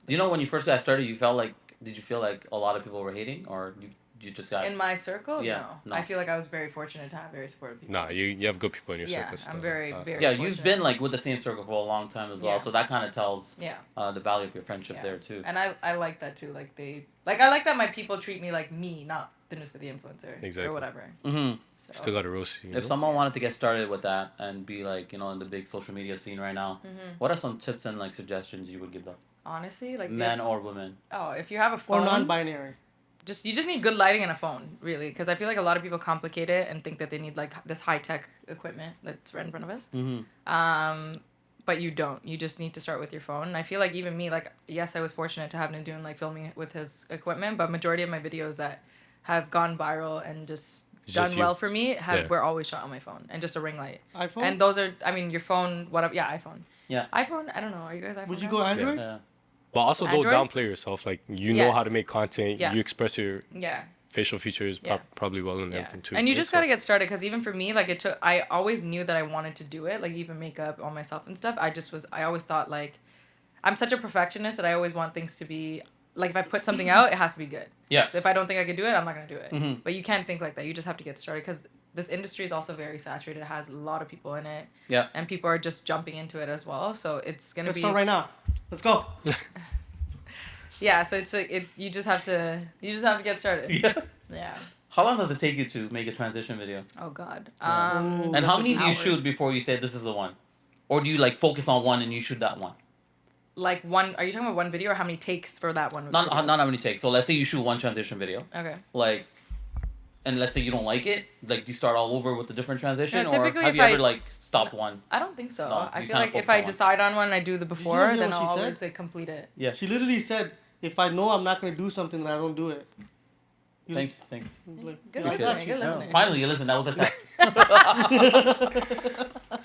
Do you know when you first got started, did you feel like a lot of people were hating, or you just got? In my circle, Yeah, no. no. I feel like I was very fortunate to have very supportive people. Nah, you have good people in your Yeah, circle still. I'm very, very yeah, fortunate. you've been like with the same circle for a long time as well, Yeah. so that kind of tells Yeah. the value of your friendship Yeah. there too. And I like that too. Like I like that my people treat me like me, not Thanuska the influencer. Exactly. Or whatever. Mm-hmm. So, Still got to roast you. If someone wanted to get started with that and be like, in the big social media scene right now, what are some tips and like suggestions you would give them, honestly, like men or women? if you have a Or phone, non-binary. you just need good lighting and a phone, really, because I feel like a lot of people complicate it and think that they need like this high tech equipment that's right in front of us. But you don't. You just need to start with your phone. And I feel like even me, like, yes, I was fortunate to have Nidun like filming with his equipment, but majority of my videos that have gone viral and just done Just you. well for me Yeah. were always shot on my phone and just a ring light. iPhone? And those are, I mean, your phone, whatever. Yeah, iPhone. Yeah. iPhone. I don't know. Are you guys iPhone? Would you guys? go Android? Yeah. But also don't Android? downplay yourself. Like, you know how to Yes. make content. Yeah. You express your Yeah. facial features Yeah. probably well and Yeah. everything too. And you Yeah, just so- gotta get started because even for me, like I always knew that I wanted to do it, like even makeup on myself and stuff. I always thought like, I'm such a perfectionist that I always want things to be, like if I put something out, it has to be good. Yeah. So if I don't think I could do it, I'm not gonna do it. But you can't think like that. You just have to get started because this industry is also very saturated. It has a lot of people in it. Yeah. And people are just jumping into it as well. So it's gonna Let's be. start right now. Let's go. Yeah. So it's you just have to get started. Yeah. Yeah. How long does it take you to make a transition video? Oh God. And how many do you hours. shoot before you say this is the one? Or do you like focus on one and you shoot that one? Like one? Are you talking about one video or how many takes for that one? video? Not how many takes. So let's say you shoot one transition video. Okay. Like, and let's say you don't like it. Like, do you start all over with a different transition? No, or typically have if you ever I- like stopped one? I don't think so. No, I you feel kinda like focus if I on one. decide on one and I do the before, hear then what I'll she said? always like complete it. Yeah. She literally said, if I know I'm not going to do something, then I don't do it. You- Thanks. Like, Good yeah, I listening. got you, Good fam. listening. Finally, you listen. That was a text.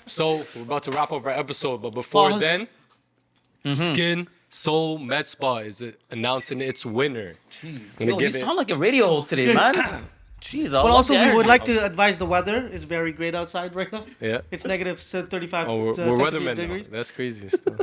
So we're about to wrap up our episode, but before Pause. then, Skin Soul Med Spa is announcing its winner. Jeez. Gonna Yo, give you it- sound like a radio host today, man. Jeez. But also, we would like to advise the weather is very great outside right now. Yeah. It's negative 35 Oh, we're centigrade weathermen now. degrees. That's crazy still.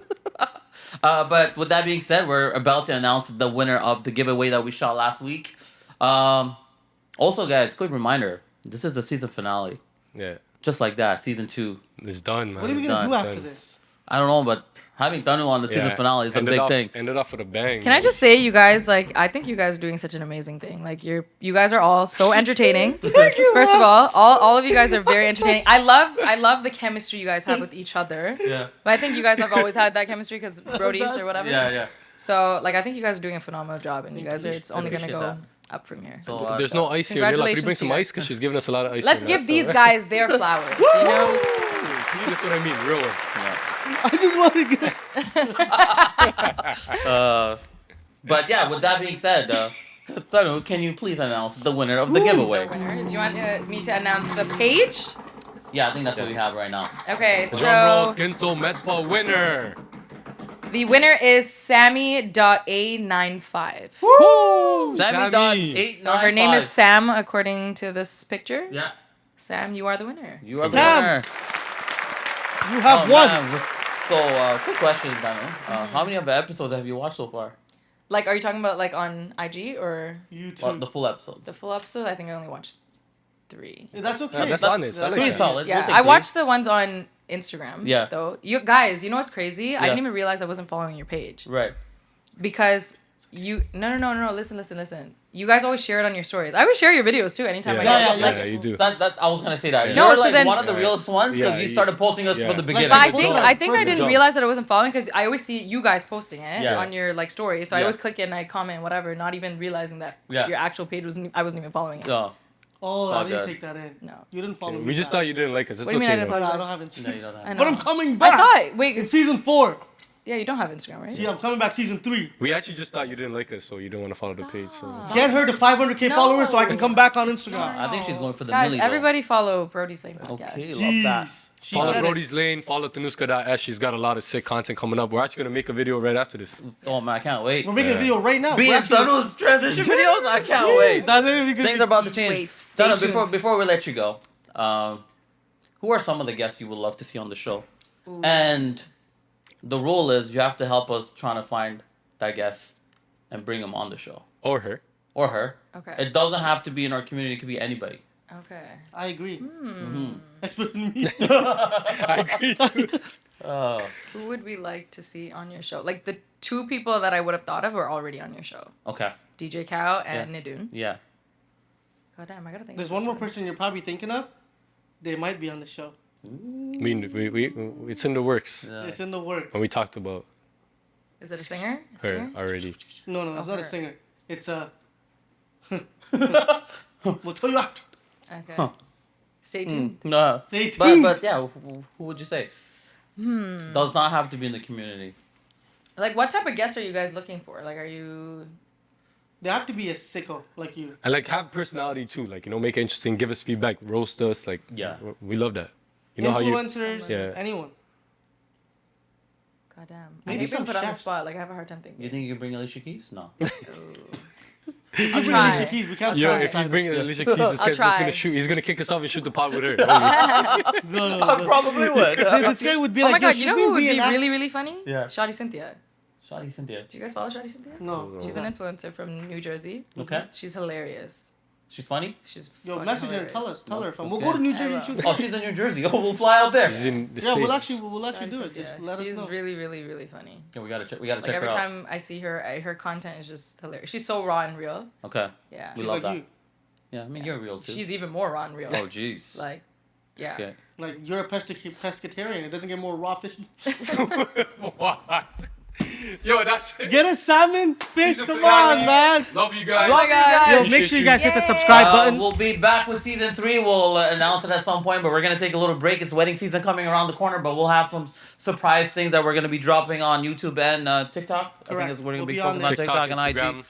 But with that being said, we're about to announce the winner of the giveaway that we shot last week. Also, guys, quick reminder: this is the season finale. Yeah. Just like that, season 2. It's done, man. What are we It's going to done. do after Done. this? I don't know, but having Thanu on the season finale is a big thing. Ended off with a bang. Can I just say, you guys, like, I think you guys are doing such an amazing thing. Like, you guys are all so entertaining. Thank you, First of Mom. all of you guys are very entertaining. I love the chemistry you guys have with each other. Yeah. But I think you guys have always had that chemistry because Brodies or whatever. Yeah. So like I think you guys are doing a phenomenal job, and you guys are. It's only gonna appreciate go that. up from here. So, There's no ice here. Nila, could you bring Congratulations some to you ice? Because she's giving us a lot of ice. Let's right give now, these so, guys their flowers. You know. See, that's what I mean. Real one. I just want to get. But yeah, with that being said, Thanu, can you please announce the winner of the giveaway? The winner. Do you want me to announce the page? Yeah, I think that's what we have right now. Okay, Drum roll, so Skin Soul Metspa winner. the winner is Sammy.A95. Sammy.895. So her name is Sam, according to this picture. Yeah. Sam, you are the winner. You are the Sam. winner. You have won. Man. So, quick question, Daniel. How many of the episodes have you watched so far? Like, are you talking about like on IG or YouTube. The full episodes. the full episode? I think I only watched 3. Yeah, that's okay. Yeah, that's honest. I like Three that. solid. Yeah, We'll take I three. watched the ones on Instagram. Yeah. Though you guys, you know what's crazy? I Yeah. didn't even realize I wasn't following your page Right. because you. No. Listen. You guys always share it on your stories. I always share your videos too. Anytime I Yeah, go. yeah, Like, Yeah, you do. That I was gonna say that. No, You're so like then- one of the realest ones because Yeah, you you- started posting us yeah. from the Like, beginning. But I First think one. I think I First didn't one. realize that I wasn't following because I always see you guys posting it Yeah. on your like stories. So I Yeah. always click it and I comment whatever, not even realizing that Yeah. your actual page was I wasn't even following it. Oh, Oh, It's I all didn't good. take that in. No. You didn't follow me. We just back. thought you didn't like us. It's What do you mean I okay. didn't though. follow I don't have Instagram. no, you don't I have. know. But I'm coming I back. thought. Wait. In season 4. Yeah, you don't have Instagram, right? See, I'm coming back season 3. We actually just thought you didn't like us, so you didn't want to follow the page. So Get her to 500K No. followers so I can come back on Instagram. I think she's going for the Guys, milli, though. everybody follow Brodies Lane podcast. Okay, love that. Jeez. She follow said Brodies Lane, follow Thanuska.sh. She's got a lot of sick content coming up. We're actually gonna make a video right after this. Oh man, I can't wait. We're making a video right now. Being We're actually- Dhanu's transition videos, I can't wait. That's it. Because Things are about to Just change. wait. Stay Dhanu, tuned. before we let you go, who are some of the guests you would love to see on the show? And the rule is you have to help us trying to find that guest and bring them on the show Or her. or her. Okay. It doesn't have to be in our community. It could be anybody. Okay. I agree. Mm-hmm. Especially me. I agree too. Who would we like to see on your show? Like the 2 people that I would have thought of were already on your show. Okay. DJ Cow and Nidun. Yeah. God damn, I gotta think. There's of one this more person you're probably thinking of. They might be on the show. we it's in the works. Yeah. It's in the works. And we talked about Is it a singer? her Singer? already. No, it's not a her. singer. It's a. We'll tell you after. Okay. Stay tuned. No. Stay tuned. But yeah, who would you say? Does not have to be in the community. Like, what type of guests are you guys looking for? Like, are you? They have to be a sicko like you. And like have personality too. Like, make it interesting, give us feedback, roast us. Like, Yeah. we love that. You know how you. Influencers, Yeah. anyone. God damn. I Maybe hate being some put on the chefs. spot. Like, I have a hard time thinking. You think you can bring Alicia Keys? No. If you bring try. Alicia Keys, we can't Yo, try. if you bring Alicia Keys, this I'll guy's just try. gonna shoot. He's gonna kick us off and shoot the pot with her. I probably would. This guy would be Oh like, my god, yo, you know should who would we be reenact- really, really funny? Yeah. Shoddy Cynthia. Shawty Cynthia. Do you guys follow Shoddy Cynthia? No. She's an influencer from New Jersey. Okay. She's hilarious. She's funny? She's Yo, fucking message her and hilarious. tell her from. Okay. We'll go to New Jersey I and shoot. Oh, she's in New Jersey. Oh, we'll fly out there. He's in the Yeah, States. we'll actually Shoddy do it. Cynthia. Just let us She's know. really, really, really funny. Yeah, we gotta check Like her every out. time I see her, her content is just hilarious. She's so raw and real. Okay. Yeah. We She's love like that. you. Yeah, I mean you're real too. She's even more raw and real. Oh jeez. Like, yeah. Okay. Like you're a pescatarian. It doesn't get more raw fish. What? Yo, that's it. Get a salmon fish. Season Come finale. on, man. Love you guys. Love you guys. Yo, Appreciate make sure you you. guys hit the Yay. subscribe button. We'll be back with season 3. We'll announce it at some point, but we're gonna take a little break. It's wedding season coming around the corner, but we'll have some surprise things that we're gonna be dropping on YouTube and TikTok. I Correct. think it's, we're gonna We'll be be focusing on on there. TikTok, TikTok, and IG.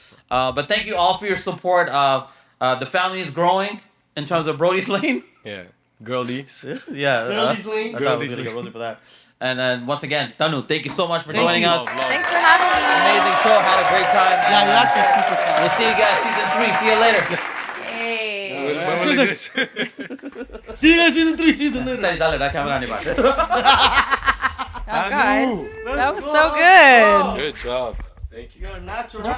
But thank you all for your support. The family is growing in terms of Brodies Lane. Yeah. Girlies. Yeah. Brodies Lane. I thought we were gonna get Brody for that. And then once again, Thanu, thank you so much for Thank joining you. us. Love, love. Thanks for having me. Amazing show. Had a great time. Yeah, and, you're actually super cool. We'll see you guys season 3. See you later. Hey. When will it is? See you guys season 3, season later. Say, dale, da camera ni bache. Oh, guys, that was so good. Good job. Thank you. You're a natural.